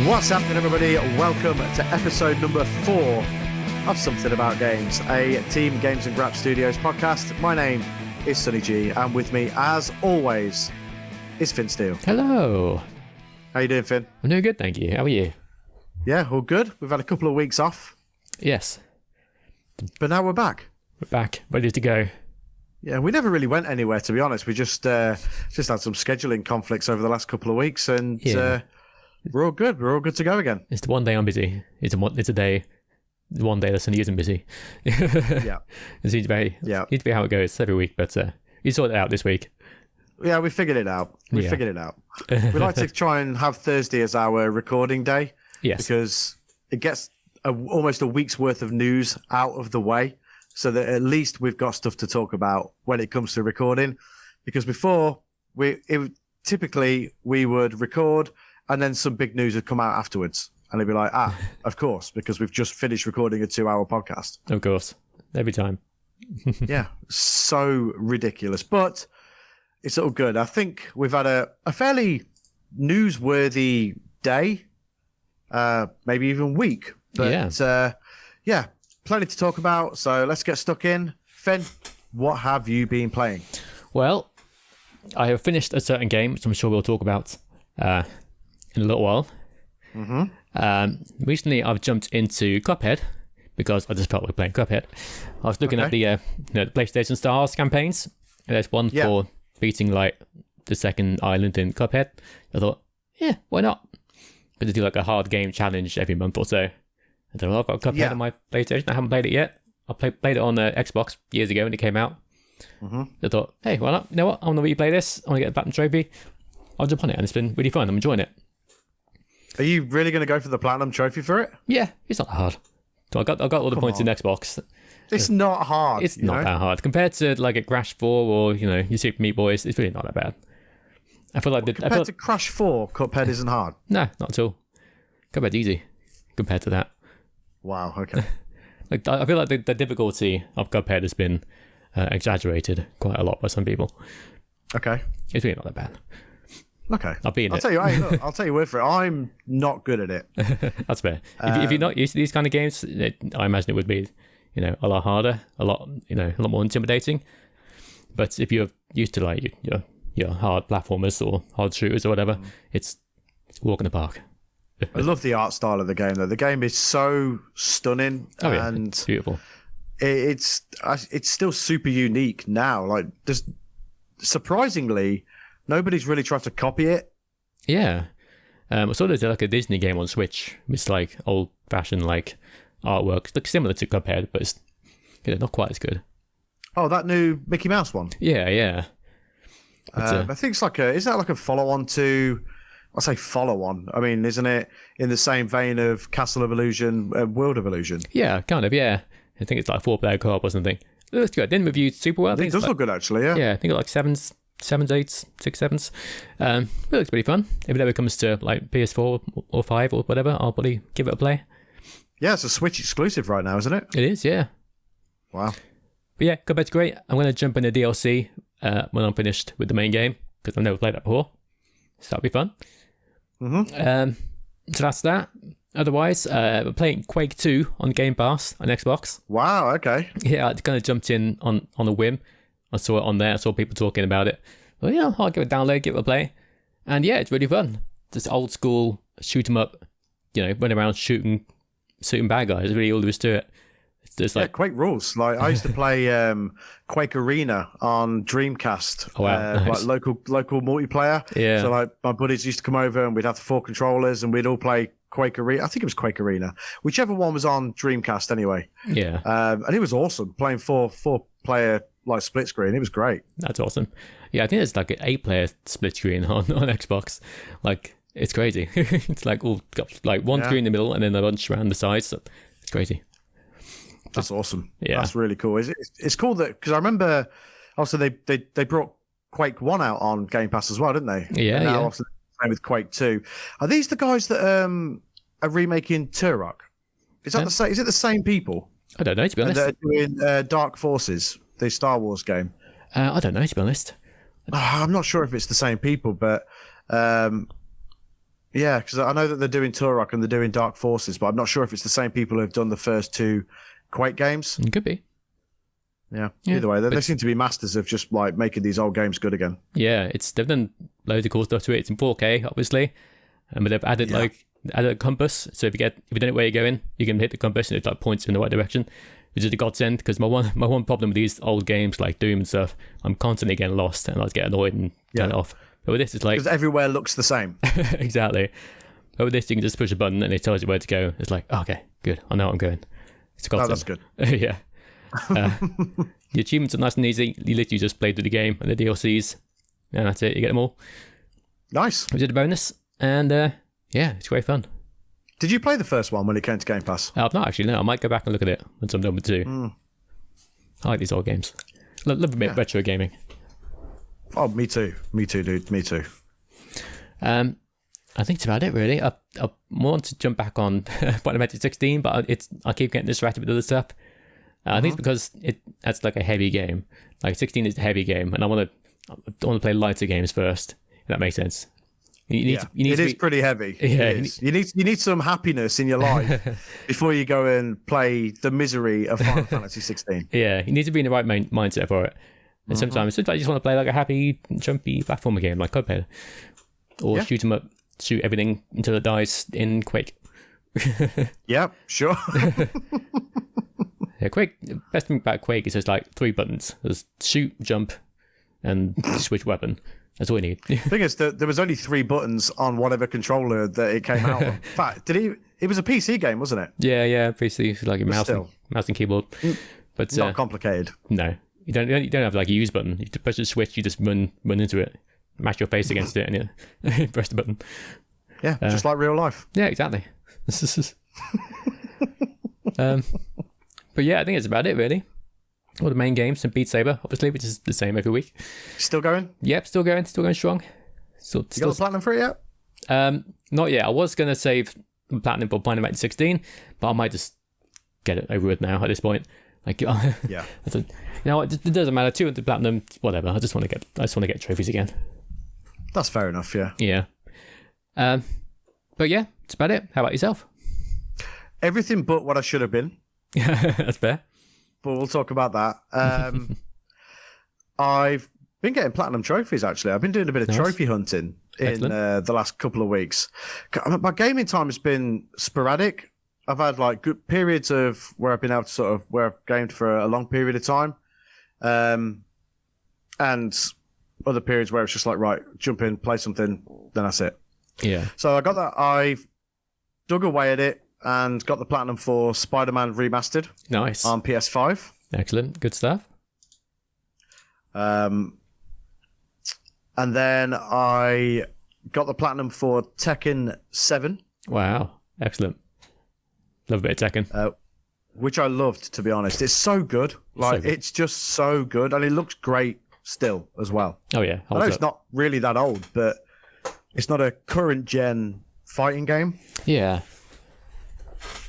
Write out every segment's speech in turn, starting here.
What's happening, everybody? Welcome to episode number 4 of Something About Games, a Team Games and Grap Studios podcast. My name is Sonny G, and with me, as always, is Finn Steele. Hello. How you doing, Finn? I'm doing good, thank you. How are you? Yeah, all good. We've had a couple of weeks off, Yes, but now we're back. we're back, ready to go. Yeah, we never really went anywhere, to be honest. We just had some scheduling conflicts over the last couple of weeks, and we're all good. We're all good to go again. It's the one day I'm busy. It's a day, one day that Sunny isn't busy. Yeah. It seems to be how it goes every week, but you sorted it out this week. Yeah, we figured it out. We like to try and have Thursday as our recording day. Yes. Because it gets almost a week's worth of news out of the way, so that at least we've got stuff to talk about when it comes to recording. Because before, typically we would record and then some big news would come out afterwards. And they'd be like, of course, because we've just finished recording a 2-hour podcast. Of course. Every time. Yeah, so ridiculous. But it's all good. I think we've had a fairly newsworthy day, maybe even week. But yeah, plenty to talk about. So let's get stuck in. Finn, what have you been playing? Well, I have finished a certain game, which I'm sure we'll talk about in a little while. Mm-hmm. Recently, I've jumped into Cuphead because I just felt like playing Cuphead. I was looking at the PlayStation Stars campaigns, and there's one for beating like the second island in Cuphead. I thought, yeah, why not? Because they do like a hard game challenge every month or so. I thought, well, I've got Cuphead on my PlayStation. I haven't played it yet. I played it on Xbox years ago when it came out. Mm-hmm. I thought, hey, why not? You know what? I want to replay this. I want to get a platinum trophy. I'll jump on it, and it's been really fun. I'm enjoying it. Are you really going to go for the platinum trophy for it? Yeah, it's not that hard. So I got all the points in Xbox. It's not hard. It's not that hard compared to like a Crash 4 or your Super Meat Boy. It's really not that bad. I feel like compared to Crash 4, Cuphead isn't hard. No, not at all. Cuphead's easy compared to that. Wow. Okay. Like I feel like the difficulty of Cuphead has been exaggerated quite a lot by some people. Okay. It's really not that bad. Okay. I'll tell you word for it. I'm not good at it. That's fair. If you're not used to these kind of games, I imagine it would be, a lot harder, a lot more intimidating. But if you're used to like your hard platformers or hard shooters or whatever, it's a walk in the park. I love the art style of the game, though. The game is so stunning and it's beautiful. It's still super unique now. Like, surprisingly, nobody's really tried to copy it. Yeah. I saw there's like a Disney game on Switch. It's like old-fashioned like artwork. It looks similar to Cuphead, but it's not quite as good. Oh, that new Mickey Mouse one? Yeah. I think it's like is that like a follow-on to... I say follow-on. I mean, isn't it in the same vein of Castle of Illusion, World of Illusion? Yeah, kind of, yeah. I think it's like 4-player co-op or something. It looks good. I didn't review super well. It does look good, actually, yeah. Yeah, I think it's like 7s, 8s, 6, 7s. It looks pretty fun. If it ever comes to like PS4 or 5 or whatever, I'll probably give it a play. Yeah, it's a Switch exclusive right now, isn't it? It is, yeah. Wow. But yeah, Cuphead's great. I'm going to jump into DLC when I'm finished with the main game, because I've never played that before. So that'll be fun. Mm-hmm. So that's that. Otherwise, we're playing Quake 2 on Game Pass on Xbox. Wow, okay. Yeah, I kind of jumped in on a whim. I saw it on there. I saw people talking about it. Well, I'll give it a download, give it a play. And yeah, it's really fun. Just old school, shoot 'em up, run around shooting bad guys. It's really all there is to it. It's like Quake rules. Like I used to play Quake Arena on Dreamcast. Oh, wow. Nice. Like local multiplayer. Yeah. So like my buddies used to come over and we'd have the 4 controllers and we'd all play Quake Arena. I think it was Quake Arena, whichever one was on Dreamcast anyway. Yeah. And it was awesome playing 4-player like split screen. It was great. That's awesome. Yeah, I think it's like an 8-player split screen on Xbox. Like it's crazy. It's like all got like one screen in the middle and then a bunch around the sides. So it's crazy. That's awesome. Yeah, that's really cool. It's cool that because I remember also they brought Quake 1 out on Game Pass as well, didn't they? Yeah. And now also same with Quake 2. Are these the guys that are remaking Turok? Is that is it the same people? I don't know, to be honest. And they're doing Dark Forces, the Star Wars game. I don't know, to be honest. I'm not sure if it's the same people, but Yeah, because I know that they're doing Turok and they're doing Dark Forces, but I'm not sure if it's the same people who have done the first 2 Quake games. It could be. Yeah. Either way, they seem to be masters of just like making these old games good again. Yeah, they've done loads of cool stuff to it. It's in 4K, obviously, but they've added added a compass. So if you don't know where you're going, you can hit the compass and it like points in the right direction, which is a godsend. Because my one problem with these old games like Doom and stuff, I'm constantly getting lost and I get annoyed and turn it off. But with this, it's like because everywhere looks the same. Exactly. But with this, you can just push a button and it tells you where to go. It's like, okay, good. I know where I'm going. It's a godsend. That's good. Yeah. The achievements are nice and easy. You literally just play through the game and the DLCs, and that's it. You get them all. Nice. Which is a bonus, and it's great fun. Did you play the first one when it came to Game Pass? I've not actually. No, I might go back and look at it once I'm done with 2. I like these old games. Love a bit retro gaming. Oh, me too. Me too, dude. Me too. I think that's about it, really. I want to jump back on Final Fantasy 16, but I keep getting distracted with other stuff. I think it's because that's like a heavy game. Like 16 is a heavy game, and I want to play lighter games first. If that makes sense. It is pretty heavy. Yeah, you need some happiness in your life before you go and play the misery of Final Fantasy 16. Yeah, you need to be in the right mindset for it. And sometimes you just want to play like a happy, jumpy platformer game like Cuphead, or shoot 'em up, shoot everything until it dies in Quake. Yeah, sure. Yeah, Quake. The best thing about Quake is there's like 3 buttons. There's shoot, jump, and switch weapon. That's all you need. The thing is, there was only 3 buttons on whatever controller that it came out of. In fact, it was a PC game, wasn't it? Yeah, PC, like a mouse and keyboard. But not complicated. No, you don't have like a use button. You just push the switch, you just run into it, mash your face against it, and you press the button. Yeah, just like real life. Yeah, exactly. But yeah, I think it's about it, really. All the main games, and Beat Saber, obviously, which is the same every week. Still going? Yep, still going strong. You got the platinum for it yet? Not yet. I was going to save platinum for Final Fantasy 16, but I might just get it over with now at this point. Like, yeah. It doesn't matter. 200 platinum, whatever. I just want to get trophies again. That's fair enough. Yeah. Yeah. But yeah, that's about it. How about yourself? Everything but what I should have been. That's fair. But we'll talk about that. I've been getting platinum trophies, actually. I've been doing a bit of trophy hunting in the last couple of weeks. My gaming time has been sporadic. I've had like good periods of where I've been able to where I've gamed for a long period of time. And other periods where it's just like, right, jump in, play something, then that's it. Yeah. So I got that. I've dug away at it and got the platinum for Spider-Man Remastered. Nice. On PS5. Excellent. Good stuff. And then I got the platinum for Tekken 7. Wow. Excellent. Love a bit of Tekken. Which I loved, to be honest. It's so good. Like, it's just so good. And it looks great still as well. Oh, yeah. I know it's not really that old, but it's not a current gen fighting game. Yeah.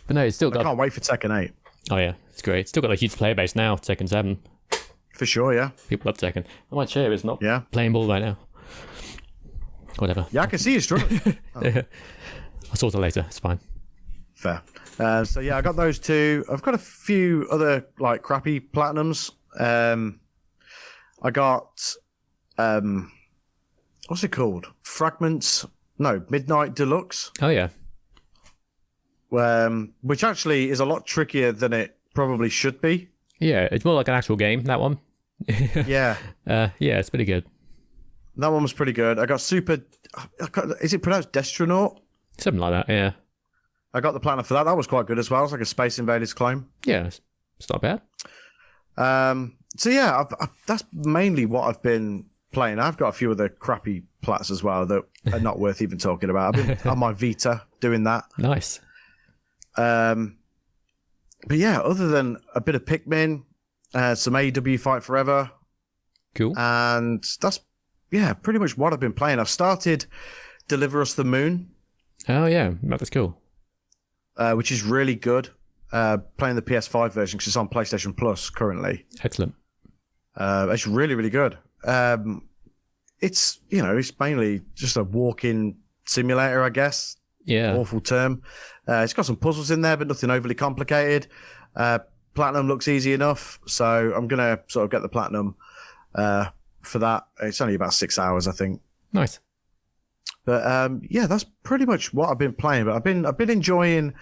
But no, it's still got... I can't wait for Tekken 8. Oh, yeah. It's great. It's still got a huge player base now, Tekken 7. For sure, yeah. People love Tekken. My chair is not playing ball right now. Whatever. Yeah, I can see you struggling. I'll sort it later. It's fine. Fair. So, yeah, I got those 2. I've got a few other, like, crappy platinums. I got... what's it called? Midnight Deluxe. Oh, yeah. Which actually is a lot trickier than it probably should be. Yeah, it's more like an actual game, that one. Yeah. Yeah, it's pretty good. That one was pretty good. I got Super... Is it pronounced Destronaut? Something like that, yeah. I got the platinum for that. That was quite good as well. It's like a Space Invaders clone. Yeah, it's not bad. So yeah, that's mainly what I've been playing. I've got a few other crappy plats as well that are not worth even talking about. I've been on my Vita doing that. Nice. But yeah, other than a bit of Pikmin, some AEW Fight Forever. Cool. And that's, pretty much what I've been playing. I've started Deliver Us the Moon. Oh, yeah. That's cool. Which is really good. Playing the PS5 version because it's on PlayStation Plus currently. Excellent. It's really, really good. It's mainly just a walking simulator, I guess. Yeah. Awful term. It's got some puzzles in there, but nothing overly complicated. Platinum looks easy enough, so I'm going to sort of get the platinum for that. It's only about 6 hours, I think. Nice. But yeah, that's pretty much what I've been playing. But I've been enjoying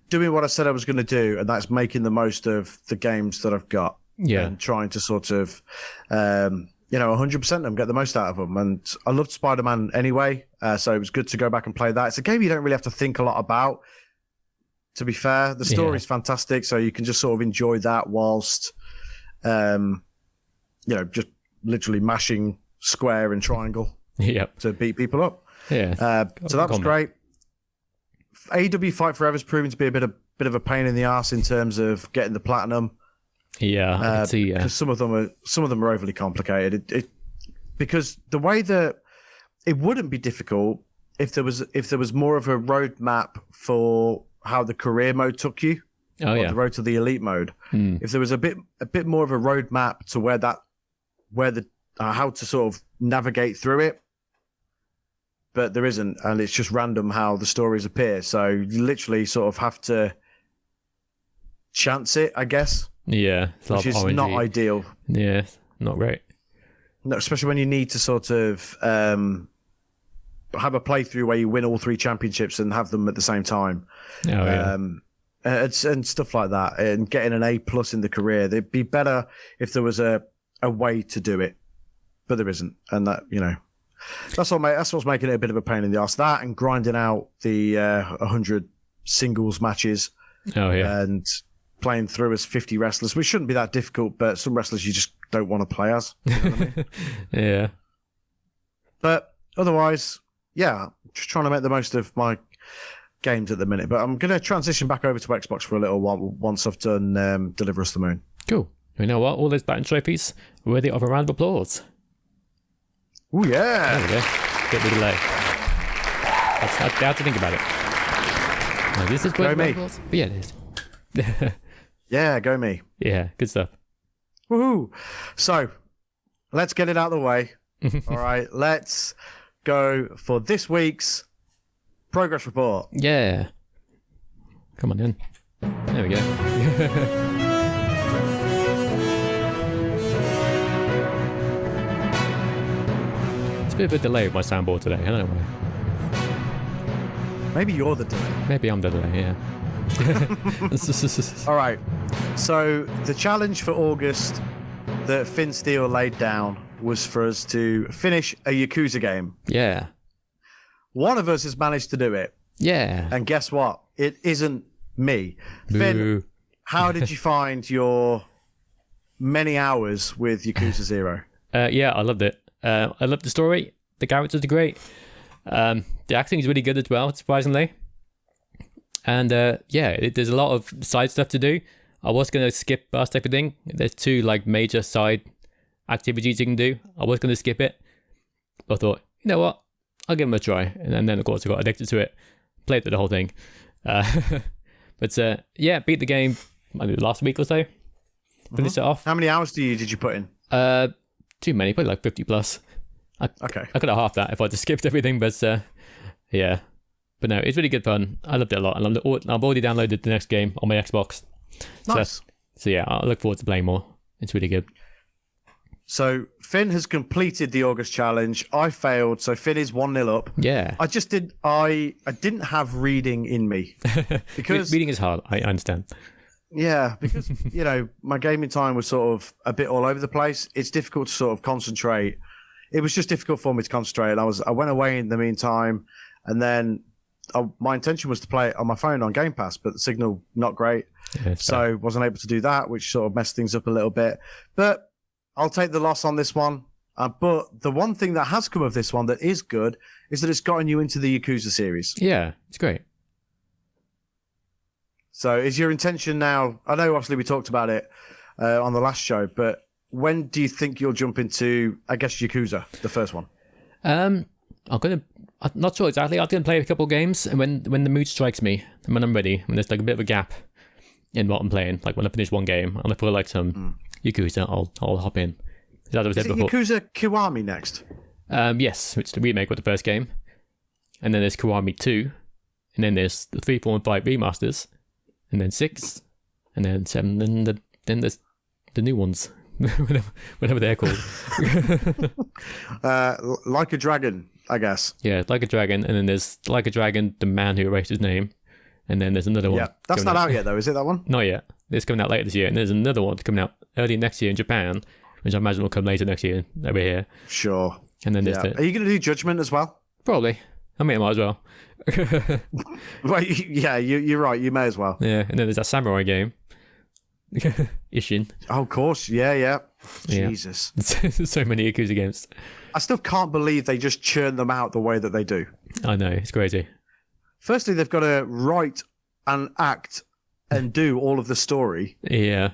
doing what I said I was going to do, and that's making the most of the games that I've got. Yeah. And trying to sort of, 100% them, get the most out of them. And I loved Spider-Man anyway, so it was good to go back and play that. It's a game you don't really have to think a lot about, to be fair. The story's fantastic, so you can just sort of enjoy that whilst, just literally mashing square and triangle to beat people up. Yeah. So that was great. AEW Fight Forever's proving to be a bit of a pain in the ass in terms of getting the platinum. Yeah, I can see. Because some of them are overly complicated. Because the way that it wouldn't be difficult if there was more of a roadmap for how the career mode took you. The road to the elite mode. If there was a bit more of a roadmap to how to sort of navigate through it. But there isn't, and it's just random how the stories appear. So you literally sort of have to chance it, I guess. Yeah, which is not ideal. Yeah, not great. No, especially when you need to sort of have a playthrough where you win all 3 championships and have them at the same time. And stuff like that, and getting an A+ in the career. It'd be better if there was a way to do it, but there isn't, and that that's what's making it a bit of a pain in the ass. That and grinding out the 100 singles matches. And playing through as 50 wrestlers, which shouldn't be that difficult, but some wrestlers you just don't want to play as. You know what I mean? Yeah. But otherwise, just trying to make the most of my games at the minute. But I'm going to transition back over to Xbox for a little while once I've done Deliver Us the Moon. Cool. You know what? All those Baton trophies worthy of a round of applause. Oh, yeah. There we go. Bit of delay. I have to think about it. No, this is worthy of applause. But yeah, it is. Yeah, go me. Yeah, good stuff. Woohoo! So, let's get it out of the way. All right, let's go for this week's progress report. Yeah. Come on in. There we go. It's a bit of a delay with my soundboard today. I don't know why. Maybe you're the delay. Maybe I'm the delay, yeah. All right. So the challenge for August that Finn Steele laid down was for us to finish a Yakuza game. Yeah. One of us has managed to do it. Yeah. And guess what? It isn't me. Boo. Finn, how did you find your many hours with Yakuza 0? Yeah, I loved it. I loved the story. The characters are great. The acting is really good as well, surprisingly. And there's a lot of side stuff to do. I was going to skip past everything. There's 2 major side activities you can do. I was going to skip it. But I thought, you know what? I'll give them a try. And then of course I got addicted to it. Played through the whole thing. But beat the game last week or so. Finished it off. How many hours did you put in? Too many, probably 50 plus. Okay. I could have half that if I just skipped everything, but yeah. But no, it's really good fun. I loved it a lot. And I've already downloaded the next game on my Xbox. Nice. So yeah, I look forward to playing more. It's really good. So Finn has completed the August challenge. I failed, so Finn is 1-0 up. Yeah. I didn't have reading in me. Because reading is hard, I understand. Yeah, because, my gaming time was sort of a bit all over the place. It's difficult to sort of concentrate. It was just difficult for me to concentrate. I went away in the meantime, and then my intention was to play it on my phone on Game Pass, but the signal not great. Yeah, so wasn't able to do that, which sort of messed things up a little bit. But I'll take the loss on this one. But the one thing that has come of this one that is good is that it's gotten you into the Yakuza series. Yeah, it's great. So is your intention now, I know obviously we talked about it on the last show, but when do you think you'll jump into, I guess, Yakuza, the first one? I'm not sure exactly. I'm going to play a couple of games, and when the mood strikes me, and when I'm ready, when there's a bit of a gap in what I'm playing, when I finish one game, and I feel some Yakuza, I'll hop in. Is that what I said before? Yakuza Kiwami next? Yes, which is the remake of the first game. and then there's Kiwami 2, and then there's the 3, 4, and 5 remasters, and then 6, and then 7, and then there's the new ones, whatever they're called. Like a Dragon, I guess. Yeah, Like a Dragon, and then there's Like a Dragon, the man who erased his name, and then there's another one. Yeah, that's not out yet, though, is it, that one? Not yet. It's coming out later this year, and there's another one coming out early next year in Japan, which I imagine will come later next year over here. Sure. And then there's Are you going to do Judgment as well? Probably. I mean, I might as well. Well, yeah, you're right. You may as well. Yeah, and then there's that samurai game. Ishin. Oh, of course. Yeah. Jesus. There's so many Yakuza games. I still can't believe they just churn them out the way that they do. I know, it's crazy. Firstly, they've got to write and act and do all of the story. Yeah.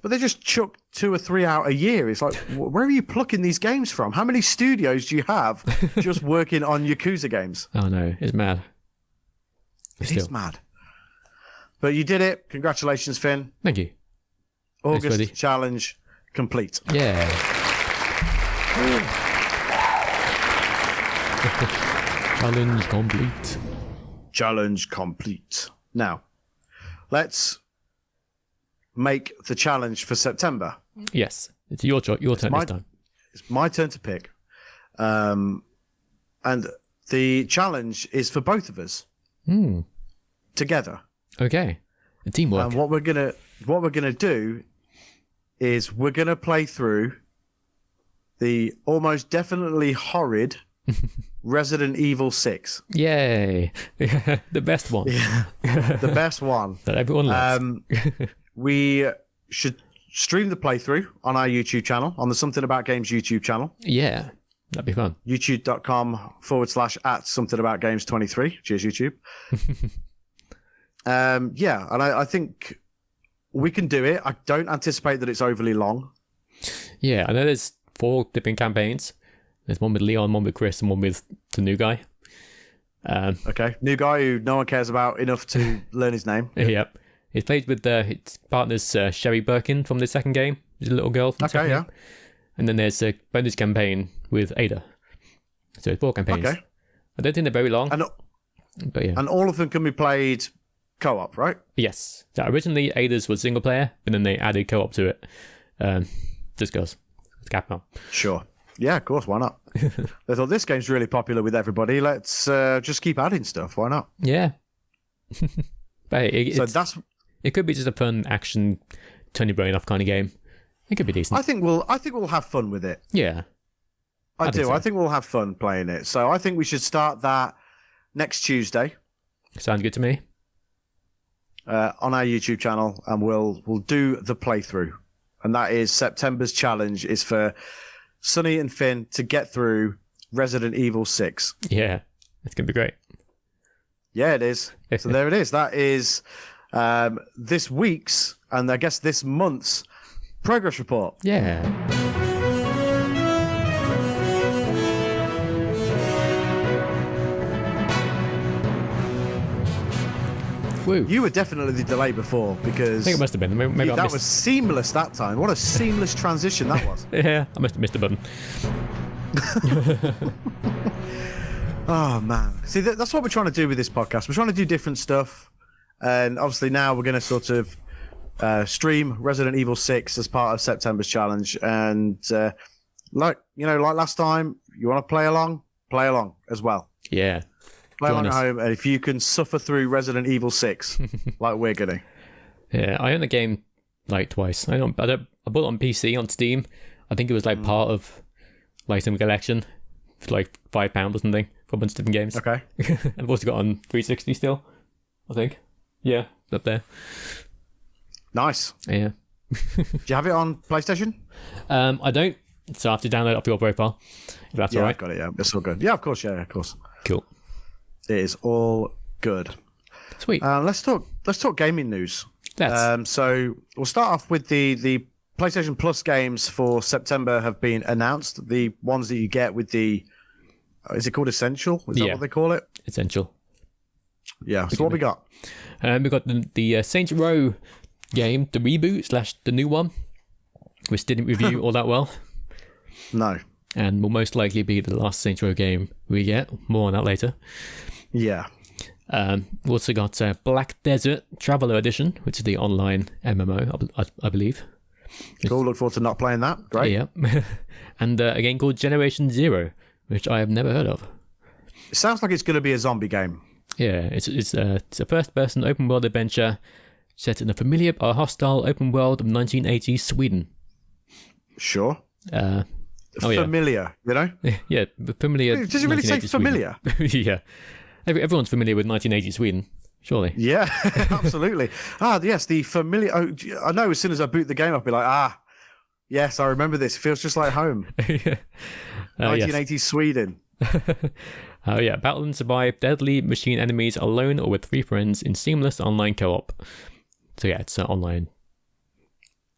But they just chuck 2 or 3 out a year. It's like, where are you plucking these games from? How many studios do you have just working on Yakuza games? Oh no, it's mad. It is mad. But you did it. Congratulations, Finn. Thank you. August challenge complete. Yeah. Challenge complete. Challenge complete. Now, let's make the challenge for September. Yes, it's your turn this time. It's my turn to pick. And the challenge is for both of us. Together. Okay. Teamwork. And what we're gonna do is we're gonna play through the almost definitely horrid Resident Evil 6. Yay. The best one. Yeah. The best one. That everyone loves. We should stream the playthrough on our YouTube channel, on the Something About Games YouTube channel. Yeah. That'd be fun. youtube.com/@somethingaboutgames23. Cheers, YouTube. Yeah, and I think we can do it. I don't anticipate that it's overly long. Yeah, I know there's 4 different campaigns. There's one with Leon, one with Chris, and one with the new guy. Okay, new guy who no one cares about enough to learn his name. Yep. He's played with his partner's Sherry Birkin from the second game. She's a little girl from the second game. And then there's a bonus campaign with Ada. So it's 4 campaigns. Okay. I don't think they're very long. But yeah. And all of them can be played co-op, right? Yes. So originally Ada's was single player, but then they added co-op to it. Just goes. It's Capcom. Sure. Yeah, of course. Why not? They thought this game's really popular with everybody. Let's just keep adding stuff. Why not? Yeah. But hey, it could be just a fun action, turn your brain off kind of game. It could be decent. I think we'll have fun with it. Yeah. I do. So. I think we'll have fun playing it. So I think we should start that next Tuesday. Sounds good to me. On our YouTube channel, and we'll do the playthrough. And that is September's challenge is for Sonny and Finn to get through Resident Evil 6. Yeah, it's going to be great. Yeah, it is. So there it is. That is this week's, and I guess this month's, progress report. Yeah. Woo. You were definitely the delay before because... I think it must have been. Maybe that was seamless that time. What a seamless transition that was. Yeah, I must have missed a button. Oh, man. See, that's what we're trying to do with this podcast. We're trying to do different stuff. And obviously now we're going to sort of stream Resident Evil 6 as part of September's challenge. And like last time, you want to play along as well. Yeah. Play along at home. And if you can suffer through Resident Evil 6 like we're going to. Yeah, I own the game like twice. I bought it on PC on Steam. I think it was like part of like some collection for like £5 or something for a bunch of different games. Okay. And I've also got on 360 still, I think. Yeah, up there. Nice. Yeah. Do you have it on PlayStation? I don't, so I have to download it off your profile. If that's all right. I've got it. Yeah, it's all good. Yeah, of course. Yeah, of course. Cool. It is all good. Sweet. Let's talk gaming news. So we'll start off with the PlayStation Plus games for September have been announced. The ones that you get with the is it called Essential? Is that what they call it? Essential. Yeah. So what we got? We got the Saints Row game, the reboot / the new one, which didn't review all that well. No. and will most likely be the last Saints Row game we get. More on that later. Yeah. We also got Black Desert Traveler Edition, which is the online MMO, I believe. Cool. Look forward to not playing that. Great. Yeah. And a game called Generation Zero, which I have never heard of. It sounds like it's going to be a zombie game. Yeah, it's a first-person open-world adventure set in a familiar or hostile open world of 1980s Sweden. Sure. Familiar, you know? Yeah, familiar. Does it really say familiar? Yeah. Everyone's familiar with 1980s Sweden, surely. Yeah, absolutely. Yes, the familiar. Oh, I know as soon as I boot the game, I'll be like, yes, I remember this. It feels just like home. Yeah. 1980s Sweden. Battle and survive deadly machine enemies alone or with 3 friends in seamless online co-op. So yeah, it's online.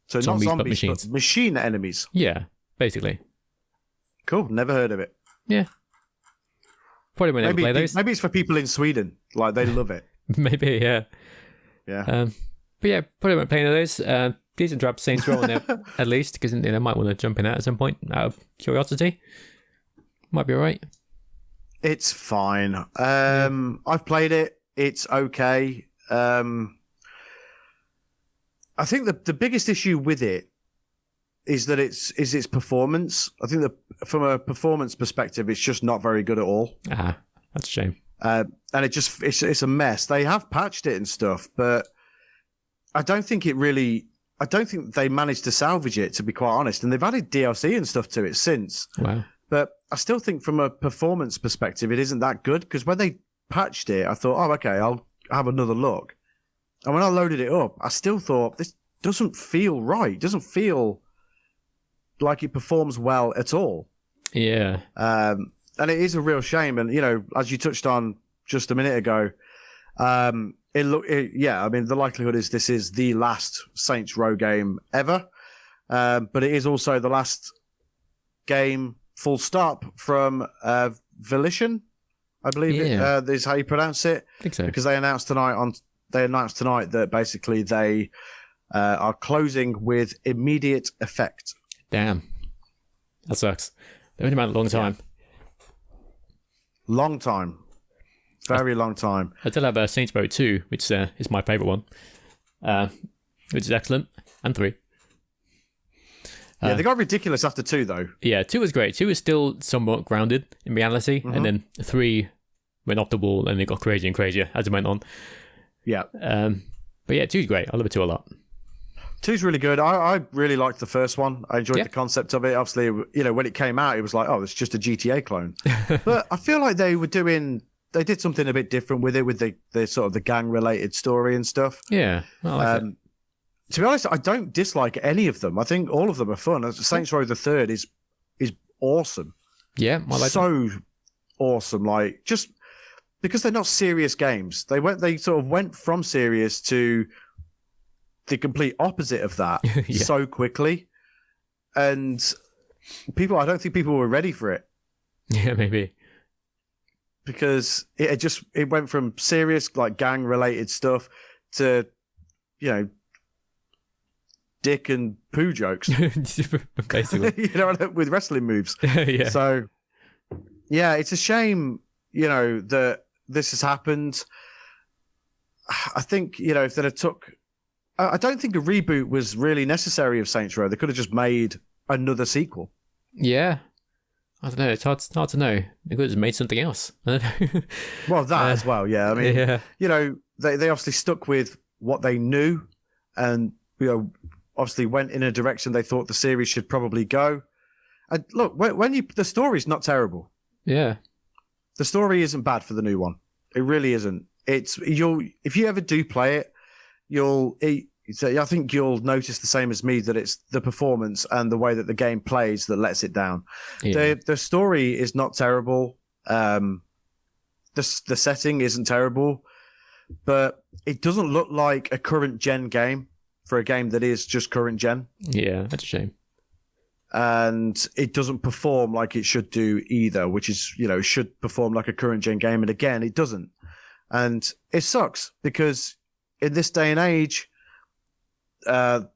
So zombies, not zombies, but machines. but machine enemies. Yeah, basically. Cool. Never heard of it. Yeah. Probably won't ever play those. Maybe it's for people in Sweden. Like, they love it. Maybe, yeah. Yeah. But yeah, probably won't play any of those. Decent drop Saints Row in there, at least, because they might want to jump in at some point out of curiosity. Might be alright. It's fine. I've played it. It's okay. I think the biggest issue with it is that it's its performance. I think that from a performance perspective, it's just not very good at all. That's a shame. And it's a mess. They have patched it and stuff, but I don't think they managed to salvage it, to be quite honest. And they've added DLC and stuff to it since. Wow. But I still think from a performance perspective, it isn't that good, because when they patched it, I thought, okay, I'll have another look. And when I loaded it up, I still thought, this doesn't feel right. It doesn't feel like it performs well at all. Yeah. And it is a real shame. And, as you touched on just a minute ago, I mean, the likelihood is this is the last Saints Row game ever. But it is also the last game full stop from Volition, I believe is how you pronounce it. I think so. Because they announced tonight that basically they are closing with immediate effect. Damn. That sucks. They've been about a long time. Long time. Very long time. I still have Saints Row 2, which is my favourite one, which is excellent, and 3. Yeah, they got ridiculous after 2, though. Yeah, 2 was great. 2 is still somewhat grounded in reality, and then 3 went off the wall, and it got crazier and crazier as it went on. Yeah. But yeah, 2 is great. I love it 2 a lot. 2's really good. I really liked the first one. I enjoyed the concept of it. Obviously, when it came out, it was like, it's just a GTA clone. But I feel like they did something a bit different with it, with the sort of the gang-related story and stuff. Yeah, I like it. To be honest, I don't dislike any of them. I think all of them are fun. Saints Row the Third is awesome. Yeah, I like so awesome. Like, just because they're not serious games, they sort of went from serious to the complete opposite of that so quickly, and I don't think people were ready for it. Yeah, maybe. Because it went from serious, like, gang related stuff to, dick and poo jokes, basically. With wrestling moves. Yeah. So, yeah, it's a shame, that this has happened. I think, if they'd have I don't think a reboot was really necessary of Saints Row. They could have just made another sequel. Yeah. I don't know. It's hard to know. They could have just made something else. I don't know. Well, that as well, yeah. I mean, they obviously stuck with what they knew, and obviously went in a direction they thought the series should probably go. And look, the story's not terrible. Yeah, the story isn't bad for the new one. It really isn't. If you ever do play it, I think you'll notice the same as me, that it's the performance and the way that the game plays that lets it down. Yeah. The story is not terrible. The setting isn't terrible, but it doesn't look like a current gen game for a game that is just current gen. Yeah, that's a shame. And it doesn't perform like it should do either, which is, it should perform like a current gen game. And again, it doesn't. And it sucks, because in this day and age, the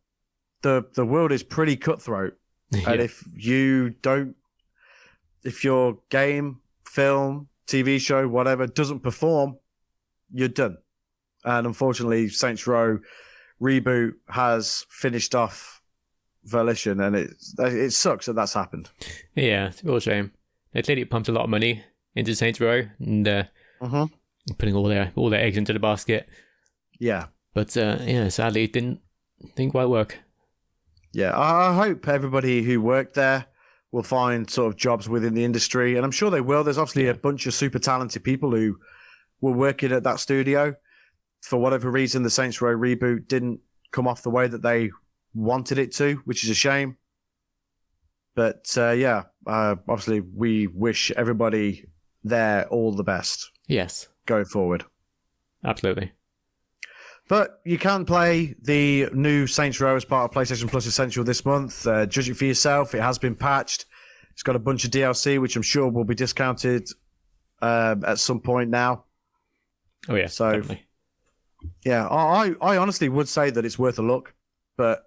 world is pretty cutthroat. Yeah. And if you don't if your game, film, TV show, whatever doesn't perform, you're done. And unfortunately, Saints Row reboot has finished off Volition, and it sucks that that's happened. Yeah, it's a real shame. They clearly pumped a lot of money into Saints Row and putting all their eggs into the basket. Yeah. But sadly, it didn't quite work. Yeah, I hope everybody who worked there will find sort of jobs within the industry, and I'm sure they will. There's obviously a bunch of super talented people who were working at that studio. For whatever reason, the Saints Row reboot didn't come off the way that they wanted it to, which is a shame. But obviously we wish everybody there all the best. Yes. Going forward. Absolutely. But you can play the new Saints Row as part of PlayStation Plus Essential this month. Judge it for yourself. It has been patched. It's got a bunch of DLC, which I'm sure will be discounted at some point now. Oh, yeah, so, definitely. Yeah, I honestly would say that it's worth a look. But,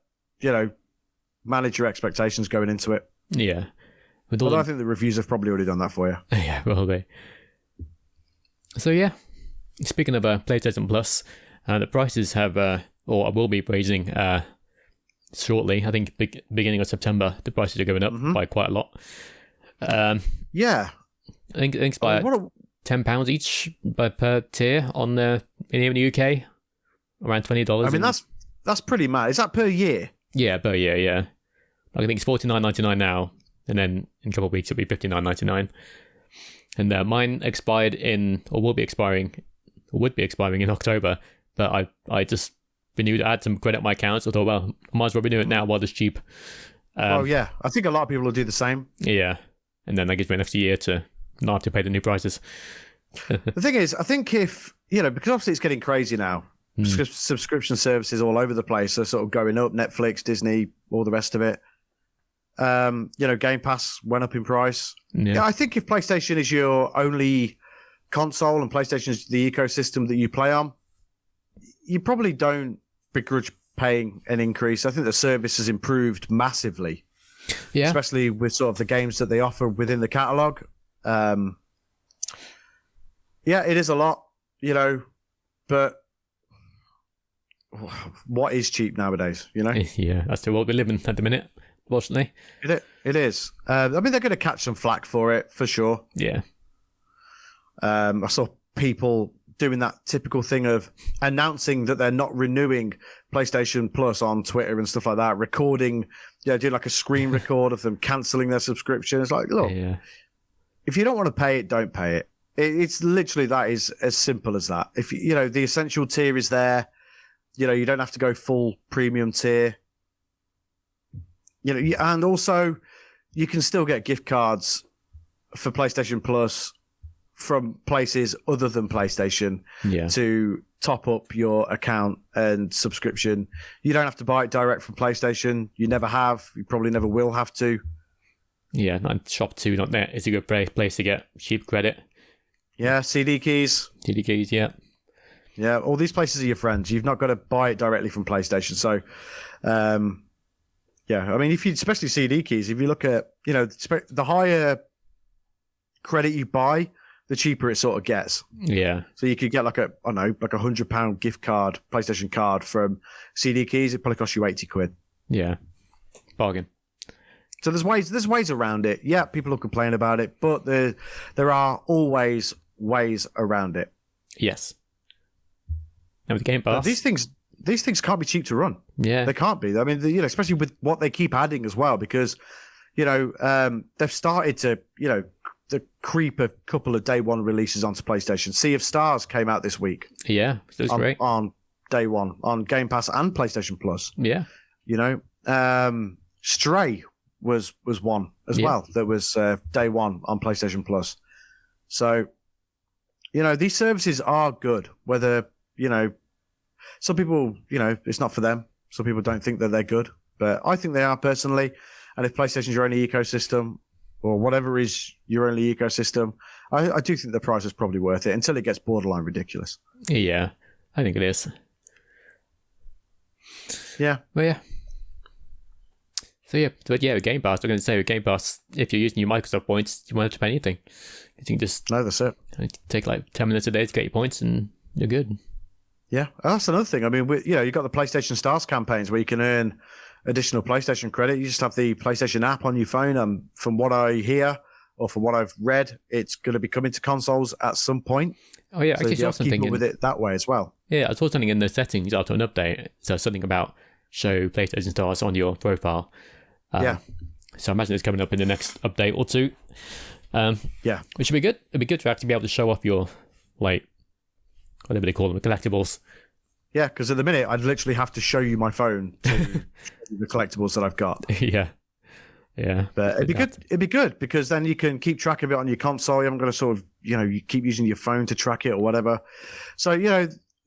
manage your expectations going into it. Yeah. But I think the reviews have probably already done that for you. Yeah, probably. So, yeah. Speaking of PlayStation Plus... the prices have, or will be raising shortly. I think beginning of September, the prices are going up by quite a lot. Yeah. I think it's by £10 each per tier on here in the UK. Around $20. I mean, that's pretty mad. Is that per year? Yeah, per year, yeah. I think it's $49.99 now, and then in a couple of weeks it'll be $59.99. And mine expired would be expiring in October. But I just renewed, I had some credit on my account, so I thought, well, I might as well renew it now while it's cheap. Yeah. I think a lot of people will do the same. Yeah. And then that gives me an extra year to not have to pay the new prices. The thing is, I think if, because obviously it's getting crazy now. Subscription services all over the place are sort of going up. Netflix, Disney, all the rest of it. Game Pass went up in price. Yeah, I think if PlayStation is your only console and PlayStation is the ecosystem that you play on, you probably don't begrudge paying an increase. I think the service has improved massively. Yeah. Especially with sort of the games that they offer within the catalogue. It is a lot, but what is cheap nowadays, Yeah, that's the world we live in at the minute, fortunately. It is. I mean, they're going to catch some flack for it, for sure. Yeah. I saw people doing that typical thing of announcing that they're not renewing PlayStation Plus on Twitter and stuff like that, recording, doing like a screen record of them cancelling their subscription. It's like, look, if you don't want to pay it, don't pay it. It's literally that is as simple as that. If the essential tier is there, you don't have to go full premium tier. And also you can still get gift cards for PlayStation Plus from places other than PlayStation to top up your account and subscription. You don't have to buy it direct from PlayStation. You never have. You probably never will have to. Yeah, and shop2.net is a good place to get cheap credit. Yeah, CD keys. Yeah. Yeah, all these places are your friends. You've not got to buy it directly from PlayStation. So, I mean, especially CD keys, if you look at, the higher credit you buy, the cheaper it sort of gets. Yeah. So you could get like a £100 gift card, PlayStation card from CD keys. It probably costs you £80. Yeah. Bargain. So there's ways around it. Yeah, people will complain about it, but there are always ways around it. Yes. And with Game Pass, but these things can't be cheap to run. Yeah. They can't be. I mean, especially with what they keep adding as well, because they've started to to creep a couple of day one releases onto PlayStation. Sea of Stars came out this week. Yeah, it was great. On day one, on Game Pass and PlayStation Plus. Yeah. Stray was one as well. That was day one on PlayStation Plus. So, these services are good. Whether, some people, it's not for them. Some people don't think that they're good. But I think they are personally. And if PlayStation's your only ecosystem, or whatever is your only ecosystem, I do think the price is probably worth it until it gets borderline ridiculous. Yeah, I think it is. Yeah. Well, yeah. So yeah, but yeah, with Game Pass, I'm going to say with Game Pass, if you're using your Microsoft points, you won't have to pay anything. You can just No, that's it. take like 10 minutes a day to get your points, and you're good. Yeah, that's another thing. I mean, you've got the PlayStation Stars campaigns where you can earn additional PlayStation credit. You just have the PlayStation app on your phone. And from what I hear or from what I've read, it's going to be coming to consoles at some point. Oh yeah, so I guess you have to keep up with it that way as well. Yeah, I saw something in the settings after an update. So something about show PlayStation Stars on your profile. Yeah. So I imagine it's coming up in the next update or two. Yeah. Which should be good. It'd be good to actually be able to show off your, like, whatever they call them, collectibles. Yeah, because at the minute, I'd literally have to show you my phone to show you the collectibles that I've got. Yeah. But it'd be good because then you can keep track of it on your console. You haven't got to sort of, you keep using your phone to track it or whatever. So,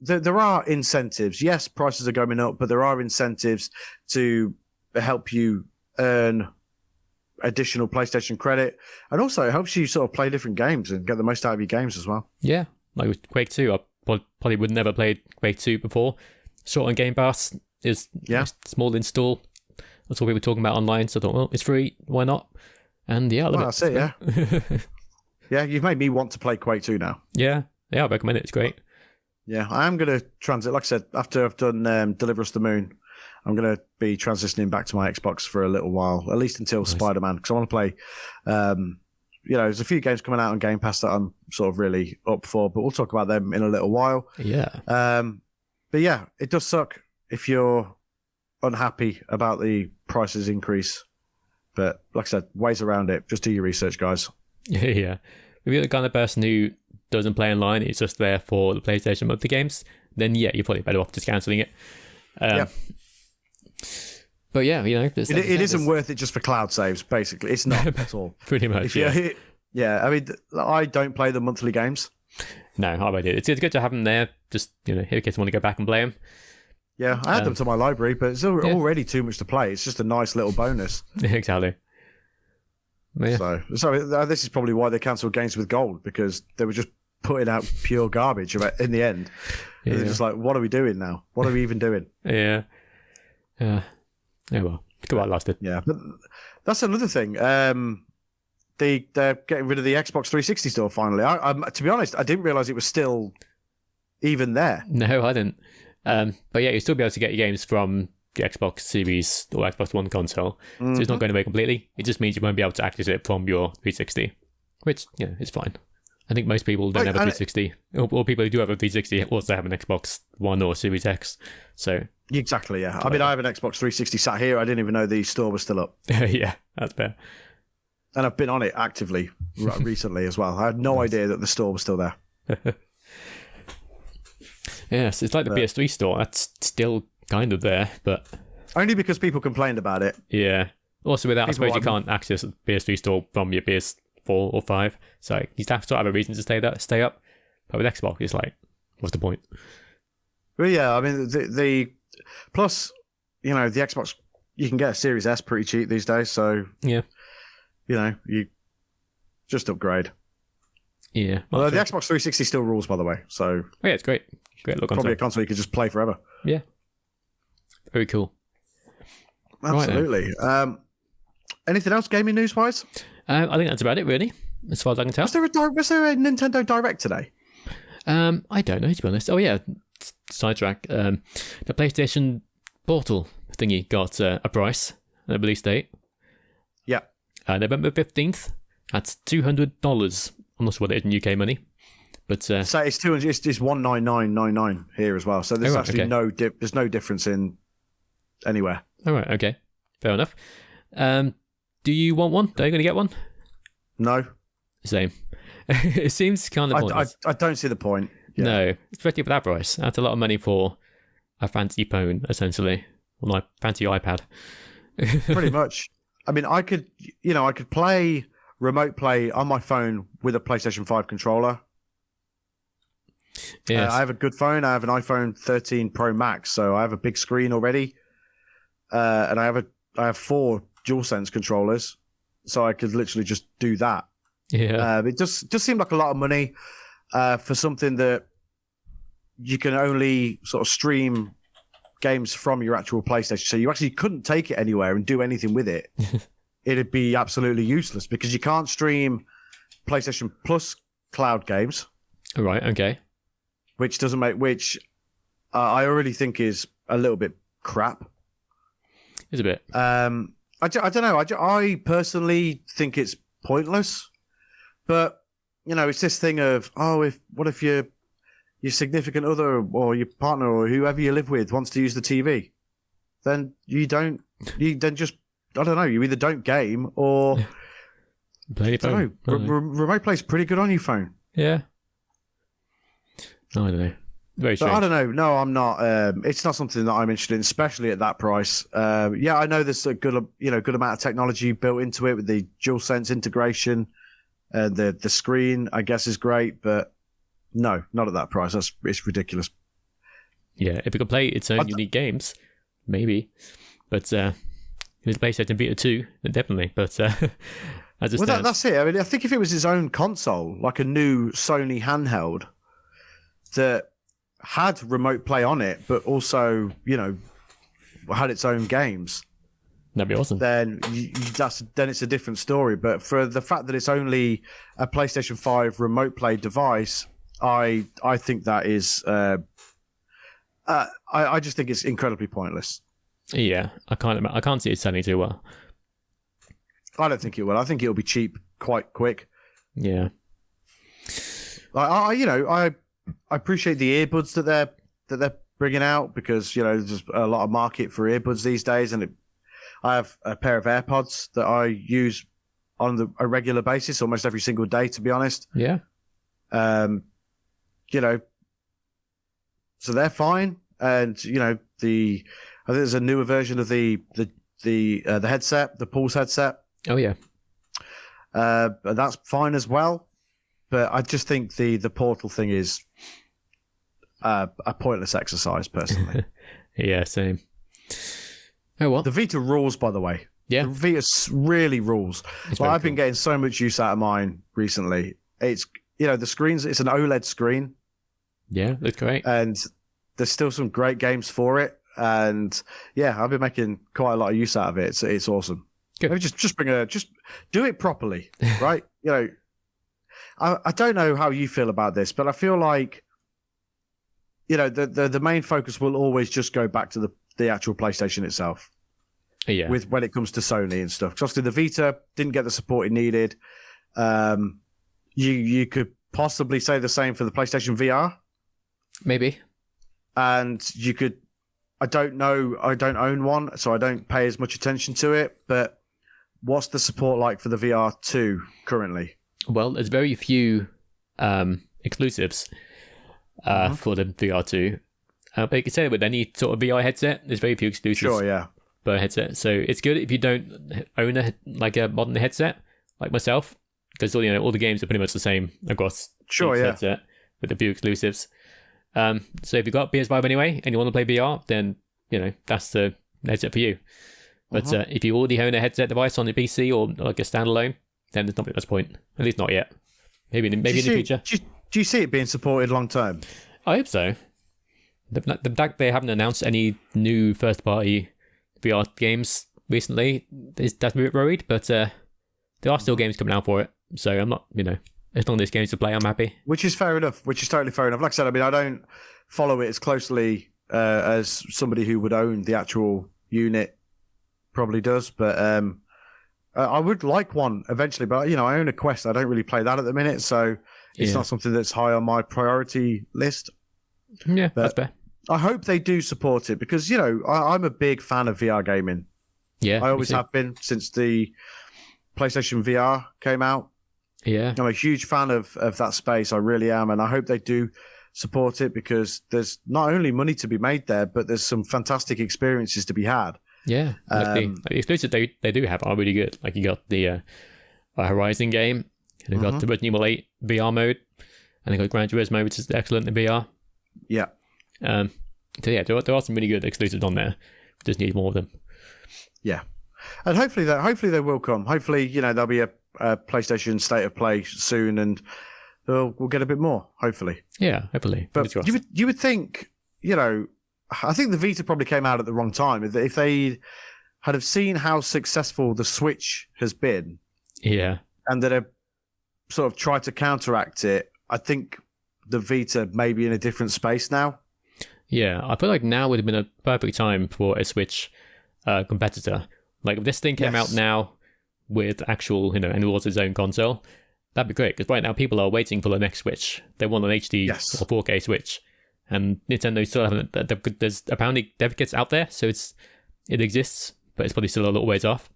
there are incentives. Yes, prices are going up, but there are incentives to help you earn additional PlayStation credit. And also it helps you sort of play different games and get the most out of your games as well. Yeah. Like with Quake 2, I probably would never played Quake 2 before. Short on Game Pass is small install. That's what we were talking about online. So I thought, well, it's free. Why not? And yeah, I love it. That's it, yeah. Yeah, you've made me want to play Quake 2 now. Yeah, I recommend it. It's great. Yeah, I am going to transit. Like I said, after I've done Deliver Us the Moon, I'm going to be transitioning back to my Xbox for a little while, at least until Spider-Man, because I want to play. There's a few games coming out on Game Pass that I'm sort of really up for, but we'll talk about them in a little while. Yeah. But yeah, it does suck if you're unhappy about the prices increase. But like I said, ways around it. Just do your research, guys. Yeah. If you're the kind of person who doesn't play online, it's just there for the PlayStation monthly games, then yeah, you're probably better off just cancelling it. But yeah, it isn't worth it just for cloud saves, basically. It's not at all. Pretty much, yeah. I mean, I don't play the monthly games. No, I do. It's good to have them there, just, in case you want to go back and play them. Yeah, I add them to my library, but it's already too much to play. It's just a nice little bonus. Exactly. Yeah. So this is probably why they cancelled Games with Gold, because they were just putting out pure garbage in the end. Yeah. They're just like, what are we doing now? What are we even doing? Yeah. Yeah, well, go out lasted. Yeah, but that's another thing. They're getting rid of the Xbox 360 store finally. I to be honest, I didn't realize it was still even there. No, I didn't. But yeah, you'll still be able to get your games from the Xbox Series or Xbox One console. Mm-hmm. So it's not going away completely. It just means you won't be able to access it from your 360, which, it's fine. I think most people don't have a 360. Or people who do have a 360 also have an Xbox One or Series X. So exactly, yeah. I mean, I have an Xbox 360 sat here. I didn't even know the store was still up. Yeah, that's fair. And I've been on it actively recently as well. I had no idea that the store was still there. Yes, it's like the PS3 store. That's still kind of there, but only because people complained about it. Yeah. Also, I suppose you can't access the PS3 store from your PS4 or 5, so you have to have a reason to stay up. But with Xbox, it's like, what's the point? Well, yeah, I mean, the plus, the Xbox, you can get a Series S pretty cheap these days, so yeah, you just upgrade. Yeah. Although the Xbox 360 still rules, by the way. So yeah, it's great. Great look. Probably a console you could just play forever. Yeah. Very cool. Absolutely. Right, anything else gaming news wise? I think that's about it, really, as far as I can tell. Was there a Nintendo Direct today? I don't know, to be honest. Oh yeah, sidetrack. The PlayStation Portal thingy got a price, a release date. Yeah. November 15th. That's $200. I'm not sure what it is in UK money, but so it's 200. It's $199.99 here as well. So there's there's no difference in anywhere. All right. Okay. Fair enough. Do you want one? Are you going to get one? No. Same. It seems kind of pointless. I don't see the point. Yeah. No, especially for that price. That's a lot of money for a fancy phone, essentially. Or my fancy iPad. Pretty much. I mean, I could play remote play on my phone with a PlayStation 5 controller. Yes. I have a good phone. I have an iPhone 13 Pro Max, so I have a big screen already. And I have 4 DualSense controllers, so I could literally just do that. Yeah. It just seemed like a lot of money for something that you can only sort of stream games from your actual PlayStation. So you actually couldn't take it anywhere and do anything with it. It'd be absolutely useless because you can't stream PlayStation Plus cloud games. Right. Okay. Which doesn't make I already think is a little bit crap. It's a bit. I don't know. I personally think it's pointless, but it's this thing of what if your significant other or your partner or whoever you live with wants to use the TV, then you don't. You then just I don't know. You either don't game or play your phone. Remote play's pretty good on your phone. Yeah. No, I don't know. Very strange. I don't know. No, I'm not. It's not something that I'm interested in, especially at that price. Yeah, I know there's a good amount of technology built into it with the DualSense integration. The screen, I guess, is great, but no, not at that price. It's ridiculous. Yeah, if it could play its own unique games, maybe. But if it's PlayStation Vita 2, then definitely. But that's it. I mean, I think if it was its own console, like a new Sony handheld that had remote play on it, but also, had its own games. That'd be awesome. Then it's a different story. But for the fact that it's only a PlayStation 5 remote play device, I think that is. I just think it's incredibly pointless. Yeah, I can't see it selling too well. I don't think it will. I think it'll be cheap quite quick. Yeah. I appreciate the earbuds that they're bringing out because there's a lot of market for earbuds these days, and I have a pair of AirPods that I use on a regular basis, almost every single day, to be honest. Yeah. So they're fine, and I think there's a newer version of the headset, the Pulse headset. Oh yeah. That's fine as well. But I just think the Portal thing is a pointless exercise, personally. Yeah, same. Oh, well. The Vita rules, by the way. Yeah. The Vita really rules. I've been getting so much use out of mine recently. It's, the screens, it's an OLED screen. Yeah, looks great. And there's still some great games for it. And yeah, I've been making quite a lot of use out of it. It's awesome. Good. Maybe just do it properly, right? I don't know how you feel about this, but I feel like, the main focus will always just go back to the actual PlayStation itself. Yeah. When it comes to Sony and stuff. Because obviously the Vita didn't get the support it needed. You could possibly say the same for the PlayStation VR. Maybe. And you could, I don't know, I don't own one, so I don't pay as much attention to it, but what's the support like for the VR2 currently? Well, there's very few exclusives for the VR2. But you can say with any sort of VR headset, there's very few exclusives per headset. So it's good if you don't own a modern headset like myself, because all the games are pretty much the same across each headset with a few exclusives. So if you've got PS5 anyway and you want to play VR, then that's the headset for you. But if you already own a headset device on your PC or like a standalone, then there's not much point. At least not yet. Maybe in the future. Do you see it being supported long term? I hope so. The fact they haven't announced any new first-party VR games recently, that's a bit worried, but there are still games coming out for it. So I'm not, as long as there's games to play, I'm happy. Which is fair enough, which is totally fair enough. Like I said, I don't follow it as closely as somebody who would own the actual unit probably does, but I would like one eventually, but I own a Quest. I don't really play that at the minute, so it's not something that's high on my priority list. Yeah, but that's fair. I hope they do support it because, I'm a big fan of VR gaming. Yeah, I always have been since the PlayStation VR came out. Yeah. I'm a huge fan of that space. I really am. And I hope they do support it because there's not only money to be made there, but there's some fantastic experiences to be had. Yeah. The exclusives they do have are really good. Like you got the Horizon game, and you've got the Resident Evil 8 VR mode, and they got Gran Turismo, which is excellent in VR. Yeah. So yeah, there are some really good exclusives on there. We just need more of them. Yeah. And hopefully they will come. Hopefully, there'll be a PlayStation State of Play soon, and we'll get a bit more. Hopefully. Yeah, hopefully. But you would think, I think the Vita probably came out at the wrong time. If they had have seen how successful the Switch has been, and that have sort of tried to counteract it, I think the Vita may be in a different space now. Yeah, I feel like now would have been a perfect time for a Switch competitor. Like if this thing came out now with actual, and it was its own console, that'd be great. Because right now people are waiting for the next Switch. They want an HD or 4K Switch, and Nintendo still haven't. There's apparently dev kits out there, so it exists, but it's probably still a little ways off.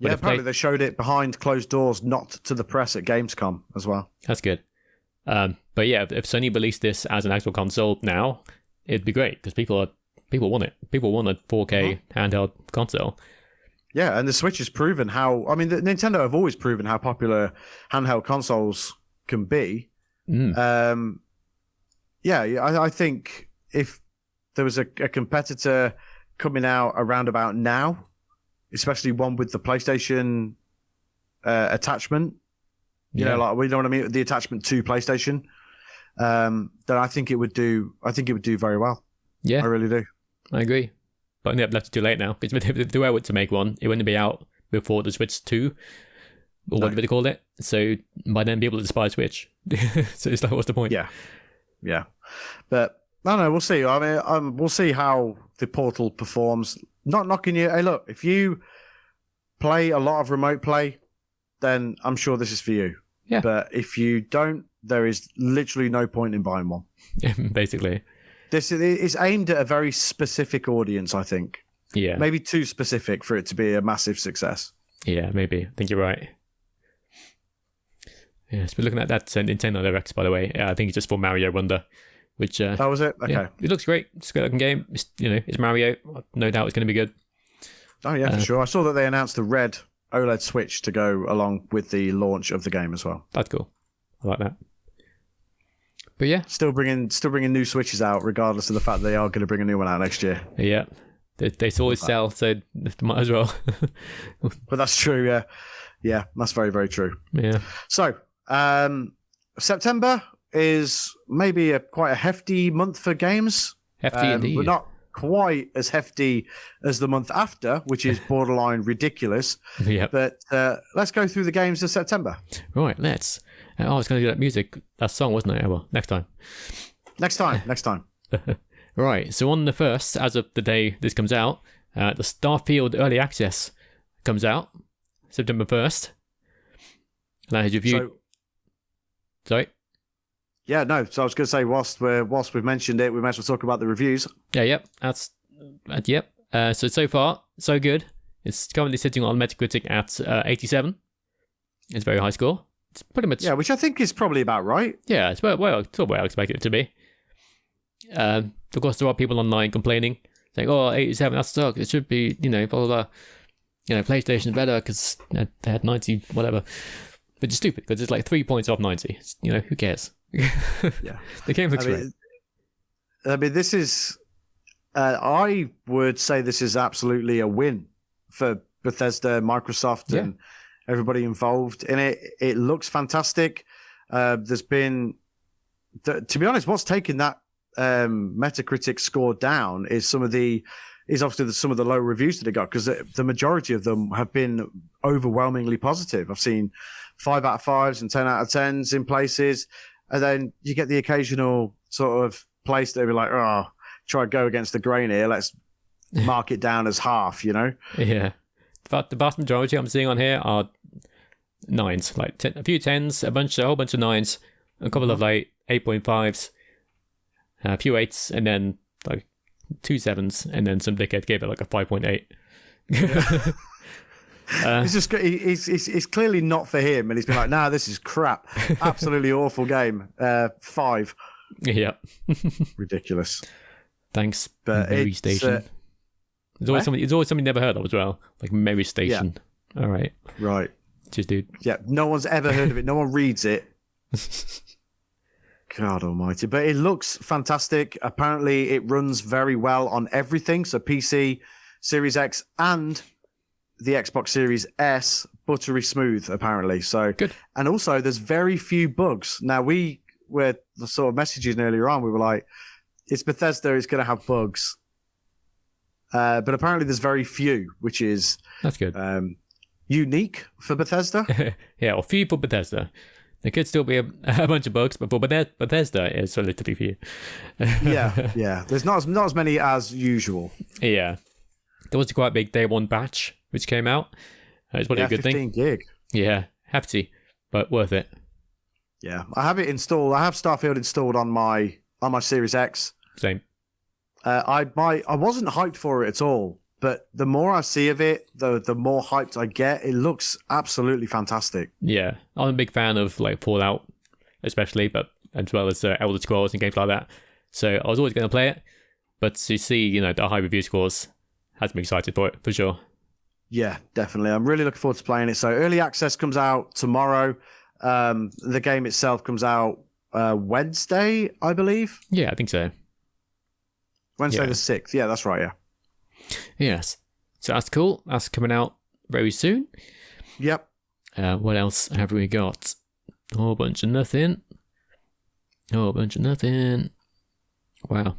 But apparently they showed it behind closed doors, not to the press at Gamescom as well. That's good. But yeah, if Sony released this as an actual console now, it'd be great because people want it. People want a 4K handheld console. Yeah, and the Switch has proven how. I mean, Nintendo have always proven how popular handheld consoles can be. I think if there was a competitor coming out around about now, especially one with the PlayStation attachment, you know, like, we know what I mean, the attachment to PlayStation, then I think it would do very well. Yeah, I really do. I agree. But they've left it too late now. Because if they were to make one, it wouldn't be out before the Switch 2, or whatever they called it. So by then, people would just buy a Switch. So it's like, what's the point? Yeah. But I don't know. We'll see. I mean, we'll see how the Portal performs. Not knocking you. Hey, look, if you play a lot of remote play, then I'm sure this is for you. Yeah. But if you don't, there is literally no point in buying one. Basically. This is aimed at a very specific audience, I think. Yeah. Maybe too specific for it to be a massive success. Yeah, maybe. I think you're right. Yeah, so we're looking at that Nintendo Direct, by the way. I think it's just for Mario Wonder, which... that was it? Okay. Yeah, it looks great. It's a good looking game. It's Mario. No doubt it's going to be good. Oh, yeah, for sure. I saw that they announced the red OLED Switch to go along with the launch of the game as well. That's cool. I like that. But yeah, still bringing new Switches out, regardless of the fact they are going to bring a new one out next year. Yeah, they always sell, so might as well. But that's true. Yeah, that's very, very true. Yeah. So September is maybe quite a hefty month for games. Hefty indeed. But not quite as hefty as the month after, which is borderline ridiculous. Yeah. But let's go through the games of September. Right. Let's. I was going to do that song, wasn't it? Well, next time. Next time. Right, so on the 1st, as of the day this comes out, the Starfield Early Access comes out, September 1st. And that is reviewed... Sorry? Yeah, no, so I was going to say, whilst we've mentioned it, we might as well talk about the reviews. Yeah, yep, yep. So far, so good. It's currently sitting on Metacritic at 87. It's a very high score. It's pretty much... Yeah, which I think is probably about right. Yeah, it's where I expected it to be. Of course, there are people online complaining, saying, 87, that sucks. It should be, blah, blah, blah. PlayStation's better because they had 90, whatever. But it's stupid because it's like 3 points off 90. Who cares? Yeah. The game looks great. I mean, this is... I would say this is absolutely a win for Bethesda, Microsoft, and everybody involved in it. It looks fantastic. There's been, to be honest, what's taken that Metacritic score down is obviously some of the low reviews that it got, because the majority of them have been overwhelmingly positive. I've seen 5 out of 5s and 10 out of 10s in places, and then you get the occasional sort of place that be like, try to go against the grain here. Let's mark it down as half. Yeah. But the vast majority I'm seeing on here are 9s, like a few 10s, a whole bunch of 9s, a couple of like 8.5s, a few 8s, and then like 2 7s, and then some dickhead gave it like a 5.8. It's clearly not for him, and he's been like, "Nah, this is crap, absolutely awful game." 5. Yeah, ridiculous. Thanks, Mary Station. It's always something you never heard of as well, like Mary Station. Yeah. All right. Cheers, dude. Yeah, no one's ever heard of it. No one reads it. God almighty. But it looks fantastic. Apparently, it runs very well on everything. So PC, Series X, and the Xbox Series S, buttery smooth, apparently. So good. And also, there's very few bugs. Now, we were sort of messaging earlier on. We were like, it's Bethesda. It's going to have bugs, but apparently there's very few, which is That's good. Unique for Bethesda. Yeah, or few for Bethesda. There could still be a bunch of bugs, but for Bethesda, it's relatively few. yeah. There's not as many as usual. Yeah. There was a quite big day one batch which came out. It's probably a good 15 thing. gig. Yeah, hefty, but worth it. Yeah, I have it installed. I have Starfield installed on my Series X. Same. I wasn't hyped for it at all, but the more I see of it, the more hyped I get. It looks absolutely fantastic. Yeah, I'm a big fan of like Fallout, especially, but as well as Elder Scrolls and games like that. So I was always going to play it, but to see the high review scores has me excited for it for sure. Yeah, definitely. I'm really looking forward to playing it. So early access comes out tomorrow. The game itself comes out Wednesday, I believe. Yeah, I think so. Wednesday the 6th. Yeah, that's right, yeah. Yes. So that's cool. That's coming out very soon. Yep. What else have we got? A whole bunch of nothing. Wow.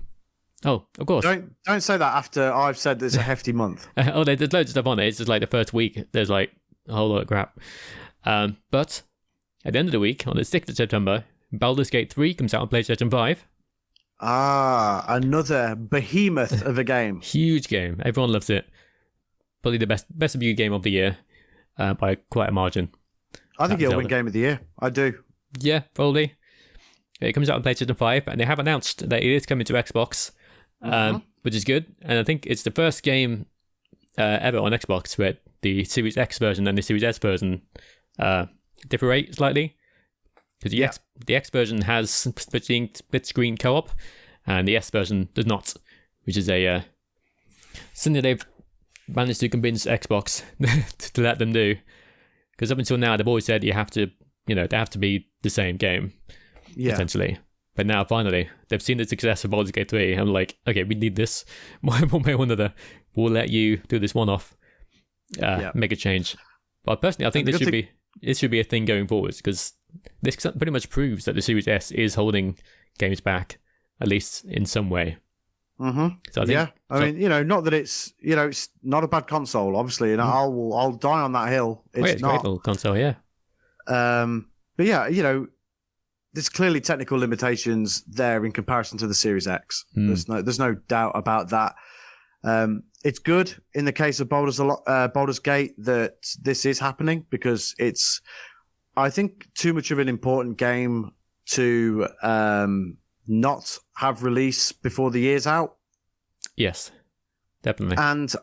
Oh, of course. Don't say that after I've said it's a hefty month. There's loads of stuff on it. It's just like the first week, there's like a whole lot of crap. But at the end of the week, on the 6th of September, Baldur's Gate 3 comes out on PlayStation 5. Another behemoth of a game. Huge game. Everyone loves it. Probably the best review game of the year by quite a margin. I think it'll win Game of the Year. I do. Yeah, probably. It comes out on PlayStation 5, and they have announced that it is coming to Xbox, which is good. And I think it's the first game ever on Xbox where the Series X version and the Series S version differ slightly. Because the X version has split screen co-op, and the S version does not, which is a something they've managed to convince Xbox to let them do. Because up until now, they've always said they have to be the same game, essentially. But now, finally, they've seen the success of Baldur's Gate 3. I'm like, okay, we need this. One way or another, we'll let you do this one-off, make a change. But personally, I think this should be a thing going forward, because this pretty much proves that the Series S is holding games back, at least in some way. Mm-hmm. So I mean, not that it's not a bad console, obviously, and I'll die on that hill. It's not a great little console, yeah. But yeah, there's clearly technical limitations there in comparison to the Series X. There's no doubt about that. It's good in the case of Baldur's Gate that this is happening, because it's, I think, too much of an important game to not have release before the year's out. Yes, definitely. And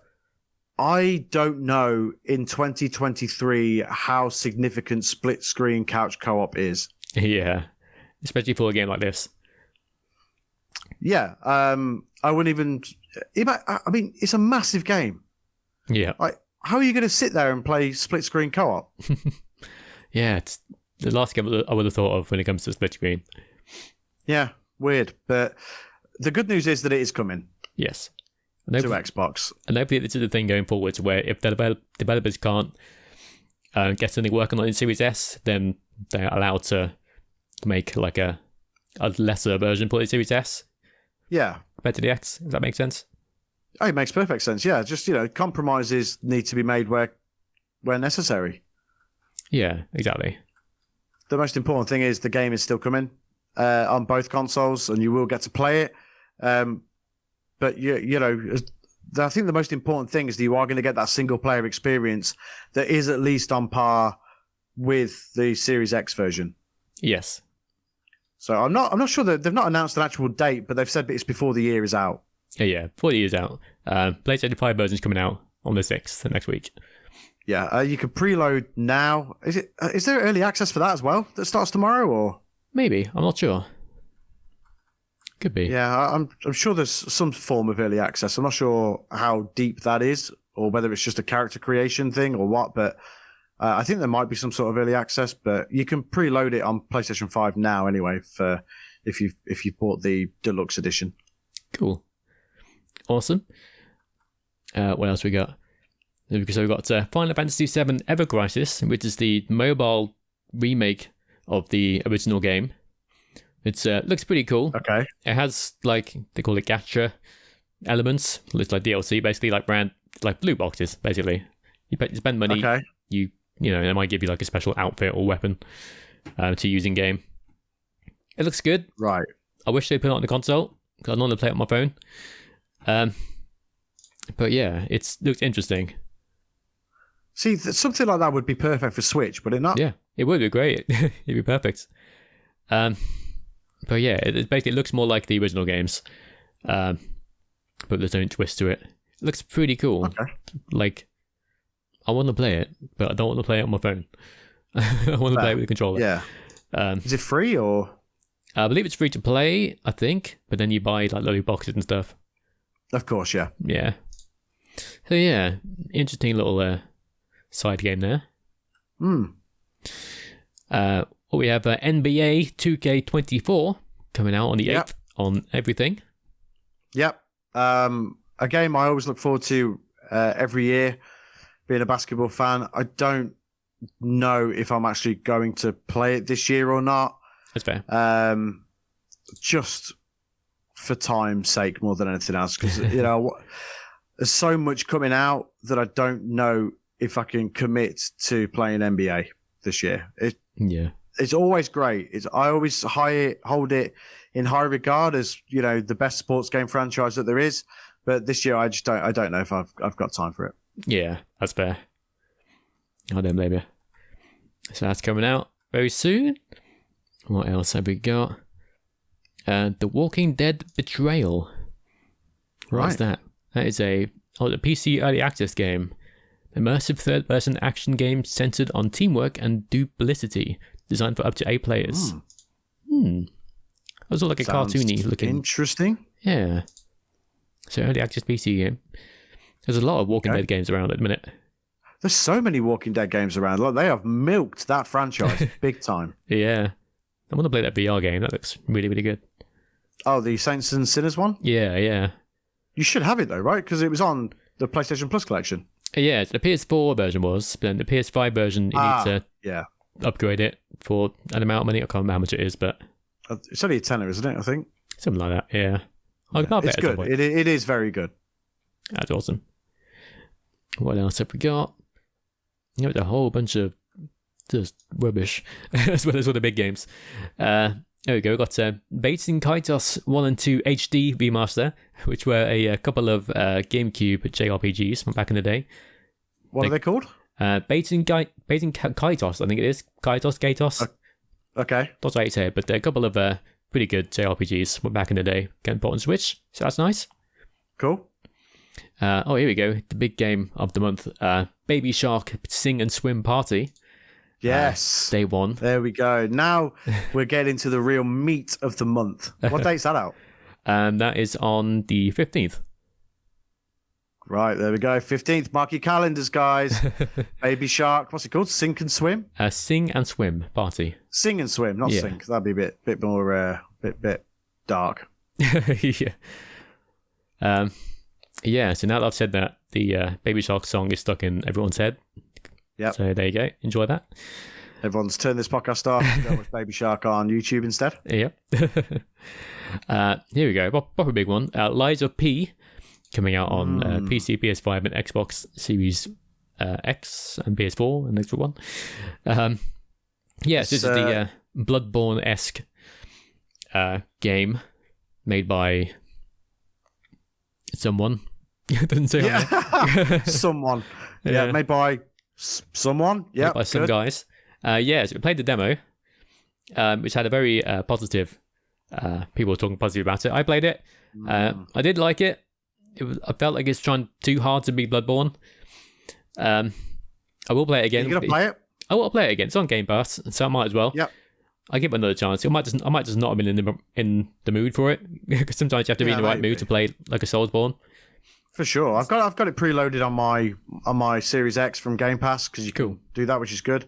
I don't know in 2023 how significant split screen couch co-op is. Yeah, especially for a game like this. Yeah, I wouldn't even. I mean, it's a massive game. Yeah. How are you going to sit there and play split screen co-op? Yeah, it's the last game I would have thought of when it comes to split screen. Yeah, weird. But the good news is that it is coming. Yes. To Xbox. And hopefully this is the thing going forward, where if the developers can't get something working on in Series S, then they're allowed to make like a lesser version for the Series S. Yeah. Compared to the X. Does that make sense? Oh, it makes perfect sense. Yeah, just, compromises need to be made where necessary. Yeah, exactly. The most important thing is the game is still coming on both consoles, and you will get to play it. But I think the most important thing is that you are going to get that single player experience that is at least on par with the Series X version. Yes. So I'm not sure that they've not announced an actual date, but they've said that it's before the year is out. Yeah, before the year is out. PlayStation 5 version is coming out on the 6th next week. Yeah, you can preload now. Is there early access for that as well that starts tomorrow, or maybe? I'm not sure. Could be. Yeah, I'm sure there's some form of early access. I'm not sure how deep that is, or whether it's just a character creation thing or what. But I think there might be some sort of early access. But you can preload it on PlayStation 5 now anyway, for if you bought the deluxe edition. Cool. Awesome. What else we got? So we've got Final Fantasy VII Ever Crisis, which is the mobile remake of the original game. It's looks pretty cool. Okay. It has like they call it gacha elements. It's like DLC, basically like blue boxes. Basically, you spend money. Okay. You know they might give you like a special outfit or weapon to use in game. It looks good. Right. I wish they put it on the console because I normally play it on my phone. But yeah, it looks interesting. See, something like that would be perfect for Switch, would it not? Yeah, it would be great. It'd be perfect. But yeah, it basically looks more like the original games, but there's no twist to it. It looks pretty cool. Okay. Like, I want to play it, but I don't want to play it on my phone. I want to play it with a controller. Yeah. Is it free or? I believe it's free to play, I think, but then you buy like loot boxes and stuff. Of course, yeah. Yeah. So yeah, interesting little side game there. We have NBA 2K24 coming out on the 8th on everything. Yep. A game I always look forward to every year, being a basketball fan. I don't know if I'm actually going to play it this year or not. That's fair. Just for time's sake more than anything else, because, you know, there's so much coming out that I don't know if I can commit to playing NBA this year. It's always great. I always hold it in high regard as, you know, the best sports game franchise that there is. But this year, I don't know if I've got time for it. Yeah, that's fair. I don't blame you. So that's coming out very soon. What else have we got? The Walking Dead Betrayal. What's that? That is the PC early access game. Immersive third-person action game centered on teamwork and duplicity, designed for up to 8 players. That was all like a cartoony looking. Interesting. Yeah. So early access PC game. There's a lot of Walking Dead games around at the minute. There's so many Walking Dead games around. Look, they have milked that franchise big time. Yeah. I want to play that VR game. That looks really, really good. Oh, the Saints and Sinners one? Yeah. You should have it though, right? Because it was on the PlayStation Plus collection. Yeah, the PS4 version was, but then the PS5 version, you need to upgrade it for an amount of money. I can't remember how much it is, but it's only a tenner, isn't it? I think something like that. Yeah, it's good. It is very good. That's awesome. What else have we got? You know, a whole bunch of just rubbish, as well as all the big games. There we go. We've got Bates and Kaitos 1 and 2 HD remaster, which were a couple of GameCube JRPGs from back in the day. What are they called? Bates and Kaitos, I think it is. Kaitos. Okay. That's how you say it, but they're a couple of pretty good JRPGs from back in the day. Getting bought on Switch, so that's nice. Cool. Here we go. The big game of the month. Baby Shark Sing and Swim Party. Yes. Day 1. There we go. Now we're getting to the real meat of the month. What date's that out? That is on the 15th. Right, there we go. 15th. Mark your calendars, guys. Baby Shark. What's it called? Sink and Swim? Sing and Swim Party. Sing and Swim, not sink. That'd be a bit more, bit dark. Yeah. Yeah, so now that I've said that, the Baby Shark song is stuck in everyone's head. Yeah. So there you go. Enjoy that. Everyone's turned this podcast off. Go watch Baby Shark on YouTube instead. Yep. Here we go. Proper big one. Lies of P, coming out on PC, PS5, and Xbox Series X and PS4 and Xbox One. Yes, this is the Bloodborne-esque game made by someone. It doesn't say on there. Someone. Yeah, made by someone. Yeah, by some guys. So we played the demo, which had a very positive. People were talking positive about it. I played it. I did like it. I felt like it's trying too hard to be Bloodborne. I will play it again. You're gonna play it? I will play it again. It's on Game Pass, so I might as well. Yep. I give it another chance. I might just not have been in the mood for it, because sometimes you have to be in the right mood to play like a Soulsborne. For sure, I've got it preloaded on my Series X from Game Pass, because you can do that, which is good.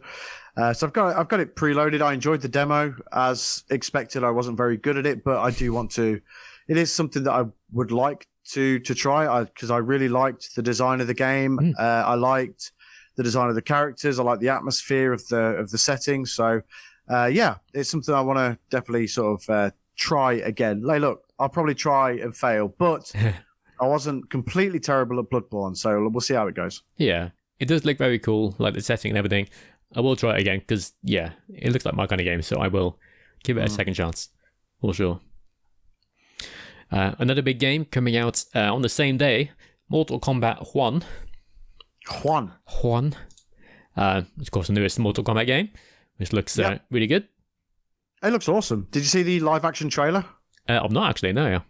So I've got it preloaded. I enjoyed the demo as expected. I wasn't very good at it, but I do want to. It is something that I would like to try, because I really liked the design of the game. I liked the design of the characters. I like the atmosphere of the setting. So yeah, it's something I want to definitely sort of try again. Like, look, I'll probably try and fail, but I wasn't completely terrible at Bloodborne, so we'll see how it goes. Yeah, it does look very cool, like the setting and everything. I will try it again because, yeah, it looks like my kind of game, so I will give it a second chance, for sure. Another big game coming out on the same day, Mortal Kombat 1. Juan. Of course, the newest Mortal Kombat game, which looks really good. It looks awesome. Did you see the live-action trailer? I'm not actually, no.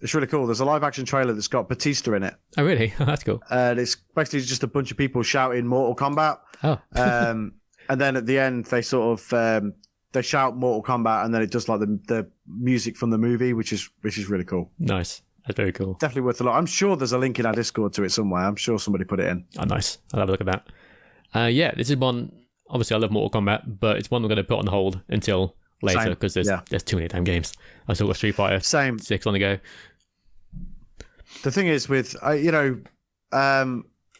It's really cool. There's a live-action trailer that's got Batista in it. Oh, really? That's cool. It's basically just a bunch of people shouting Mortal Kombat. Oh. And then at the end, they sort of they shout Mortal Kombat, and then it does like the music from the movie, which is really cool. Nice. That's very cool. Definitely worth a lot. I'm sure there's a link in our Discord to it somewhere. I'm sure somebody put it in. Oh, nice. I'll have a look at that. Yeah, this is one. Obviously, I love Mortal Kombat, but it's one we're going to put on hold until later because there's too many damn games. I still got Street Fighter 6 on the go. The thing is, with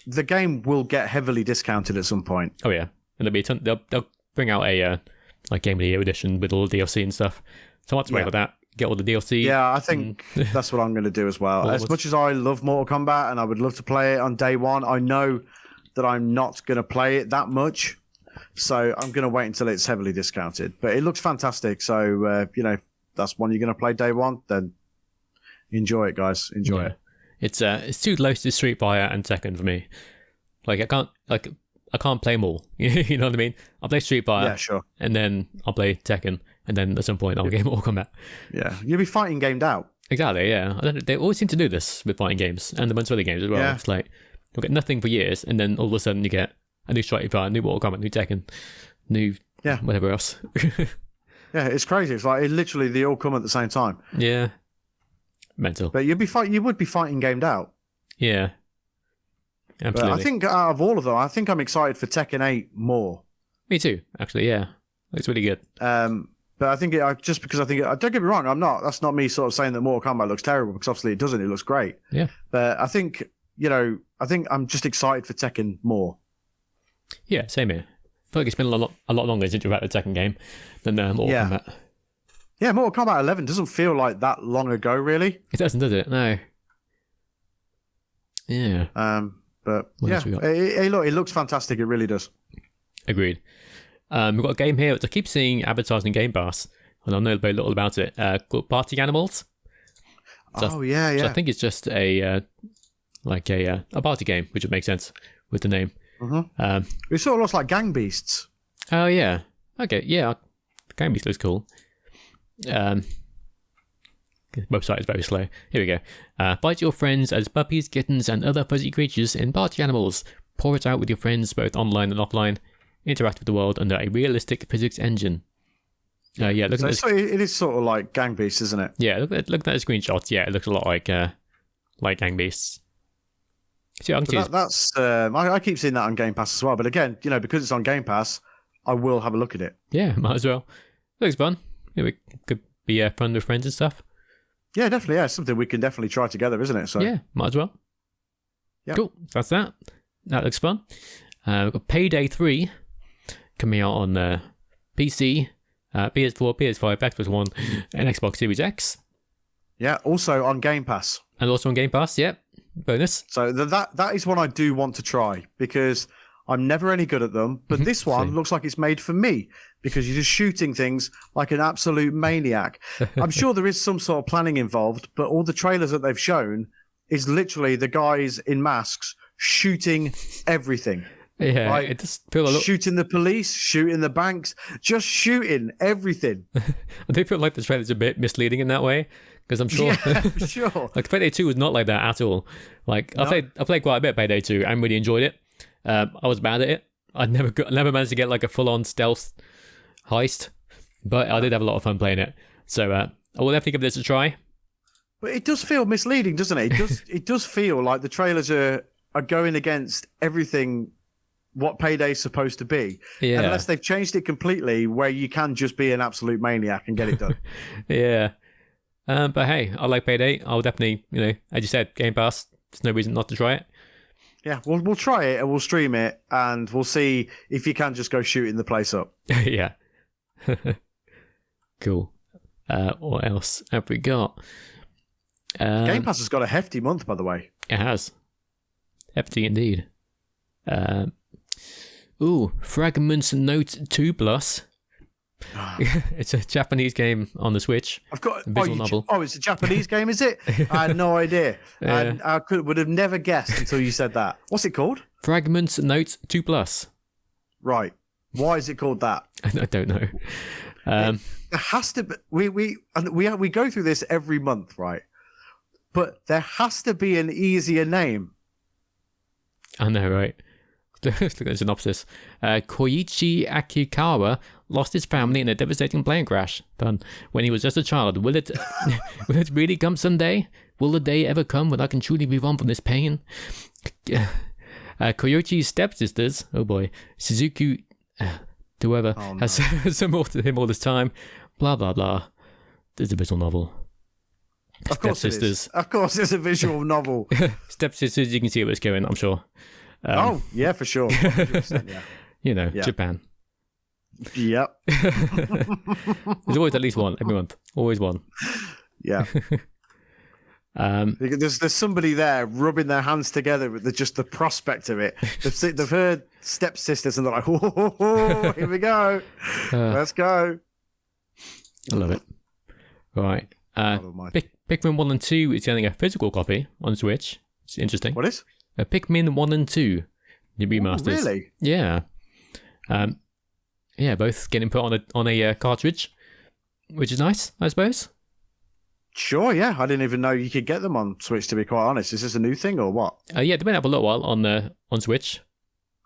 the game will get heavily discounted at some point. Oh yeah, and there'll be they'll bring out a like Game of the Year edition with all the DLC and stuff. So I want to wait for that. Get all the DLC. Yeah, I think that's what I'm going to do as well. As much as I love Mortal Kombat and I would love to play it on day one, I know that I'm not going to play it that much. So I'm going to wait until it's heavily discounted. But it looks fantastic. So, that's one you're going to play day one, then enjoy it, guys. Enjoy it. It's too close to Street Fighter and Tekken for me. Like I can't play them all. You know what I mean? I'll play Street Fighter. Yeah, sure. And then I'll play Tekken. And then at some point I'll get Mortal Kombat. Yeah. You'll be fighting gamed out. Exactly, yeah. They always seem to do this with fighting games and a bunch of other games as well. Yeah. It's like you'll get nothing for years, and then all of a sudden you get a new Street Fighter, new Mortal Kombat, new Tekken, new whatever else. Yeah, it's crazy. It's like literally they all come at the same time. Yeah. Mental. But you would be fighting gamed out. Yeah. Absolutely. But I think out of all of them, I think I'm excited for Tekken 8 more. Me too, actually, yeah. It's really good. But I think just because I think don't get me wrong, I'm not. That's not me sort of saying that Mortal Kombat looks terrible, because obviously it doesn't. It looks great. Yeah. But I think I'm just excited for Tekken more. Yeah, same here. I feel like it's been a lot longer since you've had the Tekken game than Mortal Kombat. Yeah, Mortal Kombat 11 doesn't feel like that long ago, really. It doesn't, does it? No. Yeah. But look, it looks fantastic. It really does. Agreed. We've got a game here which I keep seeing advertised in Game Pass, and I know very little about it, called Party Animals. So yeah. So I think it's just a party game, which would make sense with the name. Mm-hmm. It sort of looks like Gang Beasts. Oh, yeah. Okay, yeah. Gang Beasts looks cool. Website is very slow. Here we go. Fight your friends as puppies, kittens, and other fuzzy creatures in Party Animals. Pour it out with your friends, both online and offline. Interact with the world under a realistic physics engine. It is sort of like Gang Beasts, isn't it? Yeah, look at the screenshots. Yeah, it looks a lot like Gang Beasts. See, I keep seeing that on Game Pass as well. But again, because it's on Game Pass, I will have a look at it. Yeah, might as well. Looks fun. It could be fun with friends and stuff. Yeah, definitely. Yeah, something we can definitely try together, isn't it? So yeah, might as well. Yeah. Cool. That's that. That looks fun. We've got Payday 3 coming out on PC, PS4, PS5, Xbox One, and Xbox Series X. Yeah, also on Game Pass. And also on Game Pass, yep. Bonus. So that is one I do want to try, because I'm never any good at them, but this one looks like it's made for me, because you're just shooting things like an absolute maniac. I'm sure there is some sort of planning involved, but all the trailers that they've shown is literally the guys in masks shooting everything. Yeah, like, it just feel a lot... Shooting the police, shooting the banks, just shooting everything. I do feel like the trailer's a bit misleading in that way, because I'm sure... Yeah, for sure. Like, Payday 2 was not like that at all. Like, no. I played quite a bit of Payday 2 and really enjoyed it. I was bad at it. I never managed to get like a full-on stealth heist, but I did have a lot of fun playing it. So I will definitely give this a try. But it does feel misleading, doesn't it? It does feel like the trailers are going against everything what Payday's supposed to be. Yeah. Unless they've changed it completely where you can just be an absolute maniac and get it done. Yeah. But hey, I like Payday. I'll definitely, as you said, Game Pass. There's no reason not to try it. Yeah, we'll try it and we'll stream it and we'll see if you can just go shooting the place up. Yeah. Cool. What else have we got? Game Pass has got a hefty month, by the way. It has. Hefty indeed. Fragments Note 2 Plus. It's a Japanese game on the Switch. I've got a visual novel. It's a Japanese game, is it? I had no idea. And I would have never guessed until you said that. What's it called? Fragments Note 2 Plus. Right. Why is it called that? I don't know. There has to be. We go through this every month, right? But there has to be an easier name. I know, right? Let's look at the synopsis. Koichi Akikawa lost his family in a devastating plane crash. Fun. When he was just a child. Will it really come someday? Will the day ever come when I can truly move on from this pain? Koichi's stepsisters, oh boy, Suzuki, whoever, has some more to him all this time. Blah, blah, blah. There's a visual novel. Of course it is. Of course it's a visual novel. Stepsisters, you can see where it's going, I'm sure. Yeah, for sure. 100%, yeah. Japan. Yep. There's always at least one every month. Always one. Yeah. There's somebody there rubbing their hands together with just the prospect of it. They've heard stepsisters and they're like, "Oh, here we go. Let's go." I love it. Right. Pikmin 1 and 2 is getting a physical copy on Switch. It's interesting. What is? Pikmin 1 and 2, the remasters. Oh, really? Yeah. Both getting put on a cartridge, which is nice, I suppose. Sure, yeah. I didn't even know you could get them on Switch, to be quite honest. Is this a new thing or what? Yeah, they've been up a little while on Switch.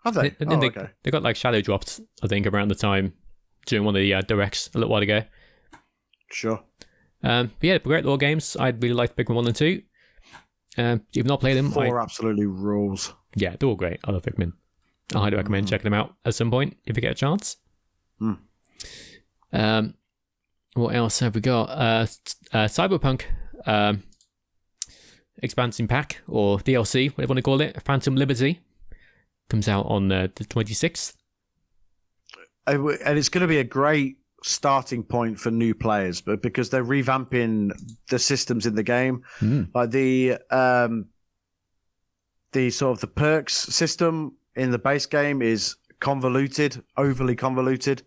Have they? Okay. They got like shadow dropped, I think, around the time during one of the directs a little while ago. Sure. Great little games. I'd really like Pikmin 1 and 2. You've not played them. 4 absolutely rules. Yeah, they're all great. I love Pikmin. I highly recommend checking them out at some point if you get a chance. What else have we got? Cyberpunk expansion pack or DLC, whatever you want to call it. Phantom Liberty comes out on the 26th. And it's going to be a great starting point for new players, but because they're revamping the systems in the game, like the sort of the perks system in the base game is convoluted, overly convoluted,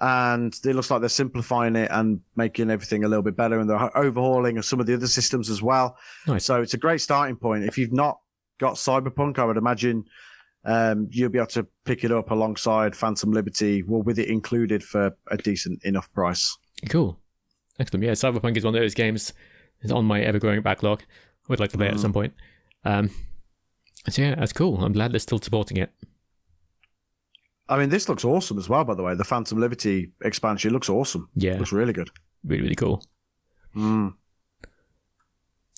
and it looks like they're simplifying it and making everything a little bit better, and they're overhauling some of the other systems as well. Nice. So it's a great starting point. If you've not got Cyberpunk, I would imagine you'll be able to pick it up alongside Phantom Liberty, well, with it included for a decent enough price. Cool. Excellent. Yeah, Cyberpunk is one of those games that's on my ever-growing backlog. I would like to play it at some point. So yeah, that's cool. I'm glad they're still supporting it. I mean, this looks awesome as well, by the way. The Phantom Liberty expansion looks awesome. Yeah. Looks really good. Really, really cool.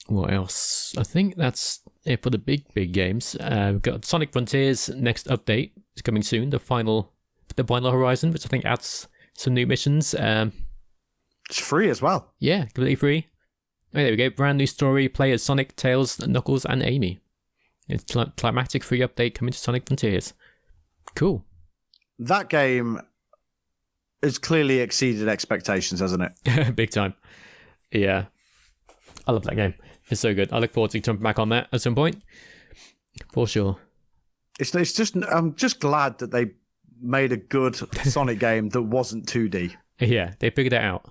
What else? I think that's it for the big games. We've got Sonic Frontiers next update is coming soon. The final horizon, which I think adds some new missions. It's free as well. Yeah, completely free. Oh, there we go. Brand new story. Play as Sonic, Tails, Knuckles, and Amy. It's climactic free update coming to Sonic Frontiers. Cool. That game has clearly exceeded expectations, hasn't it? Big time. Yeah. I love that game. It's so good. I look forward to jumping back on that at some point. For sure. It's just I'm just glad that they made a good Sonic game that wasn't 2D. Yeah, they figured it out.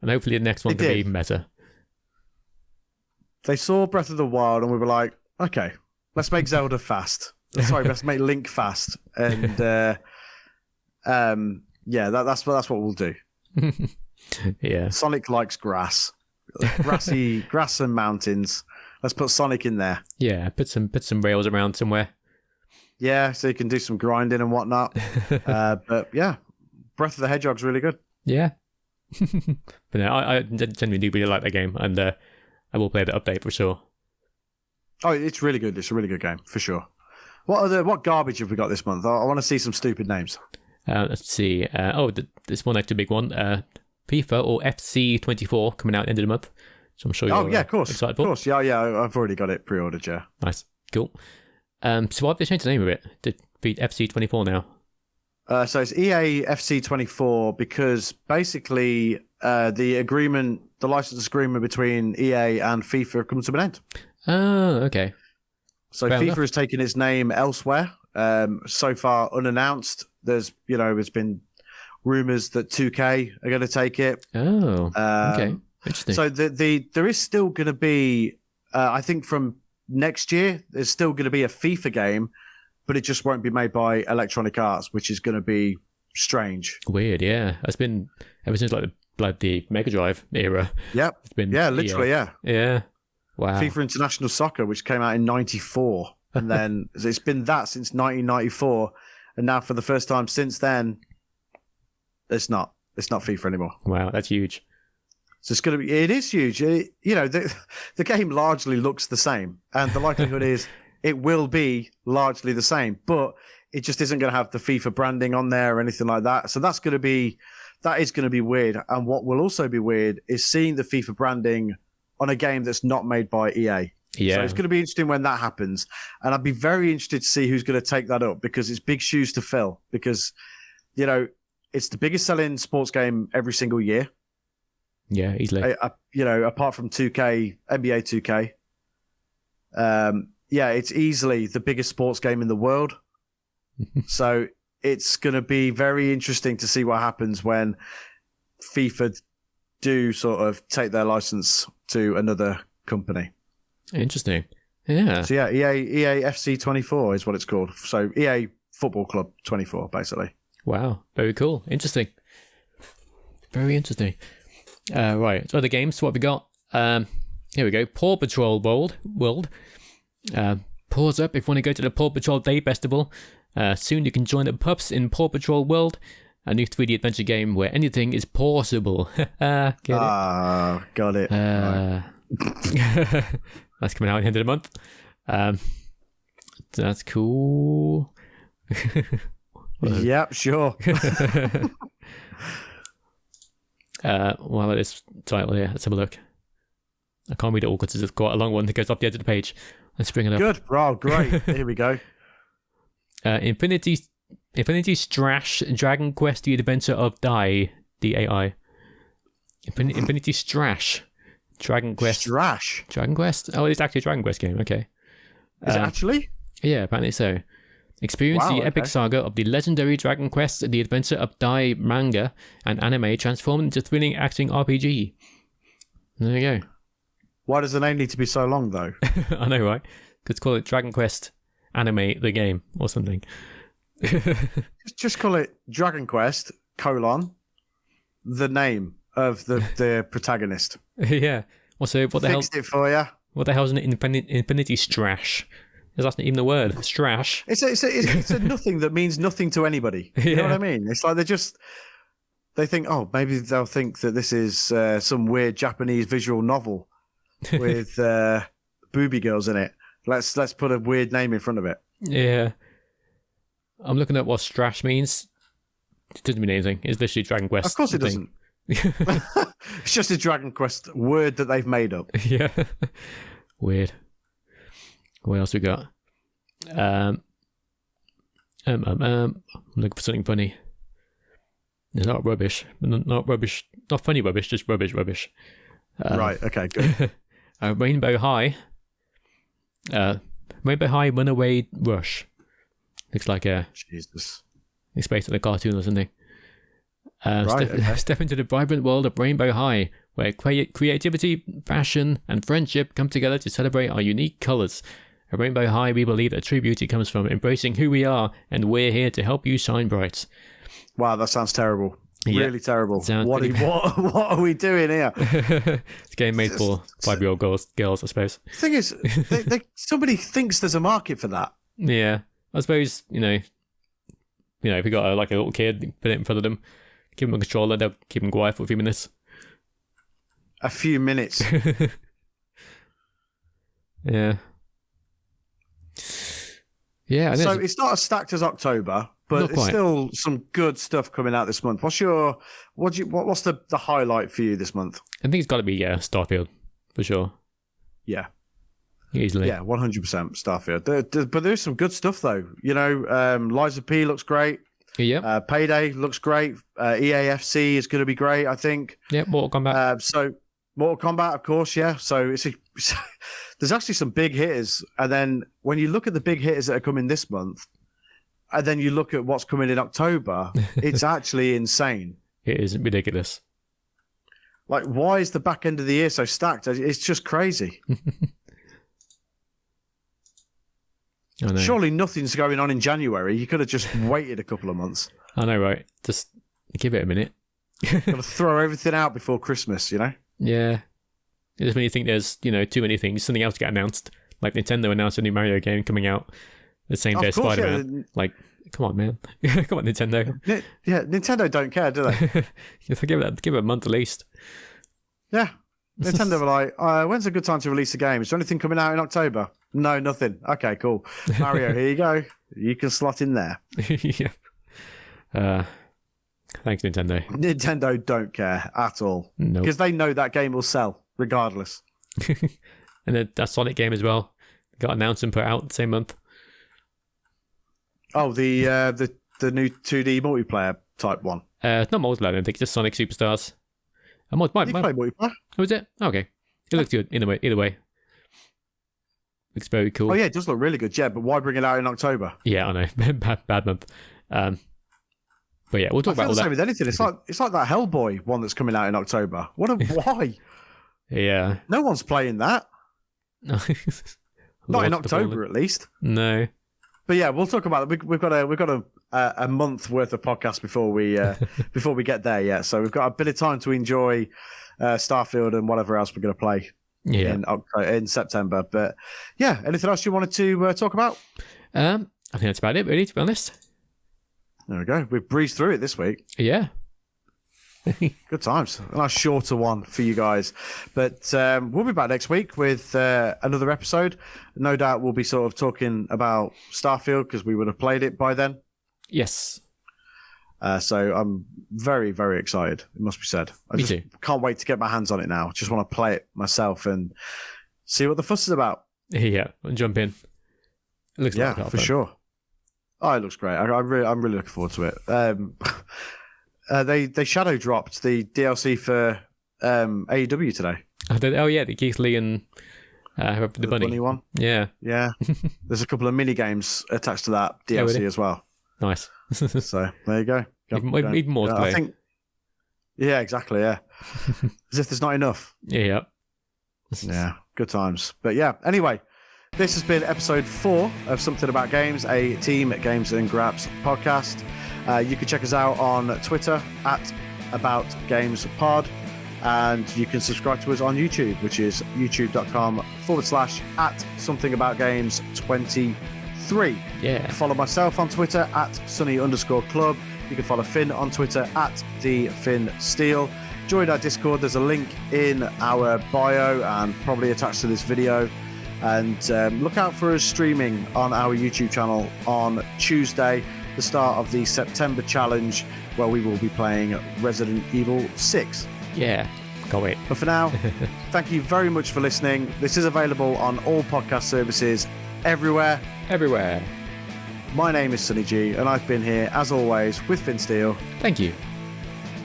And hopefully the next one can be even better. They saw Breath of the Wild and we were like, okay, let's make Zelda fast. Sorry, let's make Link fast. And that's what we'll do. Yeah. Sonic likes grass. Grass and mountains. Let's put Sonic in there. Yeah, put some rails around somewhere. Yeah, so you can do some grinding and whatnot. But yeah, Breath of the Hedgehog's really good. Yeah. But no, I genuinely do really like that game, and I will play the update for sure. Oh, it's really good. It's a really good game for sure. What garbage have we got this month? I want to see some stupid names. Let's see. This one actually big one. FIFA or FC24 coming out at the end of the month. So I'm sure you're of course. excited for. Of course, yeah. I've already got it pre-ordered, yeah. Nice. Cool. So why have they changed the name of it? To be FC24 now? So it's EA FC 24 because basically the license agreement between EA and FIFA comes to an end. Oh, okay. So Fair FIFA enough. has taken its name elsewhere. So far unannounced. There's been rumors that 2K are going to take it. Oh, okay. Interesting. So there is still going to be, I think from next year, there's still going to be a FIFA game, but it just won't be made by Electronic Arts, which is going to be strange. Weird, yeah. It's been ever since like the Mega Drive era. Yep. It's been literally, yeah. Yeah. Wow. FIFA International Soccer, which came out in '94, and then it's been that since 1994, and now for the first time since then, it's not FIFA anymore. Wow, that's huge. So it is huge. The game largely looks the same, and the likelihood is it will be largely the same, but it just isn't going to have the FIFA branding on there or anything like that. So that is going to be weird. And what will also be weird is seeing the FIFA branding on a game that's not made by EA. Yeah. So it's going to be interesting when that happens. And I'd be very interested to see who's going to take that up, because it's big shoes to fill, because, it's the biggest selling sports game every single year. Yeah, easily. Apart from 2K, NBA 2K. It's easily the biggest sports game in the world. So it's going to be very interesting to see what happens when FIFA do sort of take their license to another company. Interesting. Yeah. So yeah, EA FC 24 is what it's called. So EA Football Club 24, basically. Wow. Very cool. Interesting. Very interesting. Right. So other games, what have we got? Here we go. Paw Patrol World. Paws up if you want to go to the Paw Patrol Day Festival. Soon you can join the pups in Paw Patrol World, a new 3D adventure game where anything is possible. Get it? Got it. Right. That's coming out at the end of the month. That's cool. Yep, sure. What about this title here? Let's have a look. I can't read it all because it's quite a long one that goes up the edge of the page. Let's bring it up. Good. Oh, great. Here we go. Infinity Strash Dragon Quest: The Adventure of Dai. D-A-I. Infinity Strash Dragon Quest. Strash? Dragon Quest? Oh, it's actually a Dragon Quest game. Okay. Is it actually? Yeah, apparently so. Experience the epic saga of the legendary Dragon Quest: The Adventure of Dai manga and anime transformed into thrilling action RPG. There you go. Why does the name need to be so long, though? I know, right? Let's call it Dragon Quest Anime the Game or something. Just call it Dragon Quest, the name of the protagonist. Yeah. Also, what the hell? Fixed it for you. What the hell is an Infinity Strash? That's not even the word. Strash. It's a nothing that means nothing to anybody. You know what I mean? It's like they think, oh, maybe they'll think that this is some weird Japanese visual novel with booby girls in it. Let's put a weird name in front of it. Yeah. I'm looking at what Strash means. It doesn't mean anything. It's literally Dragon Quest. Of course it doesn't. It's just a Dragon Quest word that they've made up. Yeah. Weird. What else we got? I'm looking for something funny. It's not rubbish. Not rubbish. Not funny rubbish, just rubbish. Right, okay, good. Rainbow High. Rainbow High Runaway Rush. Looks like Jesus. It's based on a cartoon or something. Right, Step into the vibrant world of Rainbow High, where creativity, passion, and friendship come together to celebrate our unique colours. At Rainbow High, we believe that true beauty comes from embracing who we are, and we're here to help you shine bright. Wow, that sounds terrible. Yeah, really terrible. What are we doing here? It's a game made for 5-year-old girls, I suppose. The thing is, somebody thinks there's a market for that. Yeah, I suppose, if you got a little kid, put it in front of them, give them a controller, they'll keep them quiet for a few minutes. A few minutes. Yeah. Yeah. So it's not as stacked as October, but it's still some good stuff coming out this month. What's the highlight for you this month? I think it's got to be Starfield for sure. Yeah. Easily. Yeah, 100% Starfield. But there's some good stuff though. Liza P looks great. Yeah. Payday looks great. EAFC is going to be great, I think. Yeah, Mortal Kombat. So Mortal Kombat, of course, yeah. So there's actually some big hitters. And then when you look at the big hitters that are coming this month, and then you look at what's coming in October, it's actually insane. It is ridiculous. Like, why is the back end of the year so stacked? It's just crazy. I know. Surely nothing's going on in January. You could have just waited a couple of months. I know, right? Just give it a minute. Got to throw everything out before Christmas, you know? Yeah. Just when you think there's, too many things, something else get announced. Like Nintendo announced a new Mario game coming out the same day as Spider-Man. Yeah. Like, come on, man. Come on, Nintendo. Yeah, Nintendo don't care, do they? give it a month at least. Yeah. Nintendo were like, when's a good time to release a game? Is there anything coming out in October? No, nothing. Okay, cool. Mario, here you go. You can slot in there. Yeah. Thanks, Nintendo. Nintendo don't care at all. No. Because they know that game will sell, regardless. And then that Sonic game as well. Got announced and put out the same month. Oh, the new 2D multiplayer type one. It's not multiplayer, I don't think. Just Sonic Superstars. You play multiplayer. Oh, was it? Okay. It looks good. Either way. Looks very cool. Oh, yeah, it does look really good. Yeah, but why bring it out in October? Yeah, I know. bad month. But yeah, we'll talk about all that. I feel the same with anything. It's like that Hellboy one that's coming out in October. Why? Yeah. No one's playing that. Not in October, at least. No. But yeah, we'll talk about it. We've got a month worth of podcast before we get there yet. So we've got a bit of time to enjoy Starfield and whatever else we're going to play in September. But yeah, anything else you wanted to talk about? I think that's about it, really, to be honest. There we go. We've breezed through it this week. Yeah. Good times. A nice shorter one for you guys. But we'll be back next week with another episode. No doubt we'll be sort of talking about Starfield because we would have played it by then. Yes. So I'm very, very excited, it must be said. I just can't wait to get my hands on it now. Just want to play it myself and see what the fuss is about. Yeah, and jump in. It looks like for sure. Oh, it looks great. I'm really looking forward to it. They shadow dropped the DLC for AEW today. Oh yeah, the Keith Lee and the bunny one. Yeah. There's a couple of mini games attached to that DLC really? As well. Nice. So there you go. Even more to play. I think. Yeah, exactly. Yeah. As if there's not enough. Yeah. Yeah. Good times. But yeah. Anyway. This has been episode 4 of Something About Games, a Team Games and Graps podcast. You can check us out on Twitter at AboutGamesPod, and you can subscribe to us on YouTube, which is youtube.com/@SomethingAboutGames23. Yeah. Follow myself on Twitter at Sunny_Club. You can follow Finn on Twitter at TheFinnSteel. Join our Discord. There's a link in our bio and probably attached to this video. And look out for us streaming on our YouTube channel on Tuesday, the start of the September challenge, where we will be playing Resident Evil 6. Yeah, can't wait. But for now, thank you very much for listening. This is available on all podcast services everywhere. My name is Sunny G, and I've been here, as always, with Finn Steele. Thank you.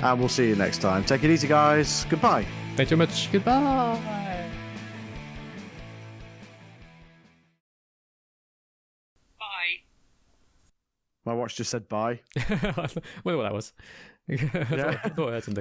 And we'll see you next time. Take it easy, guys. Goodbye. Thanks so much. Goodbye. My watch just said bye. I wonder what that was. Yeah. I thought I heard something.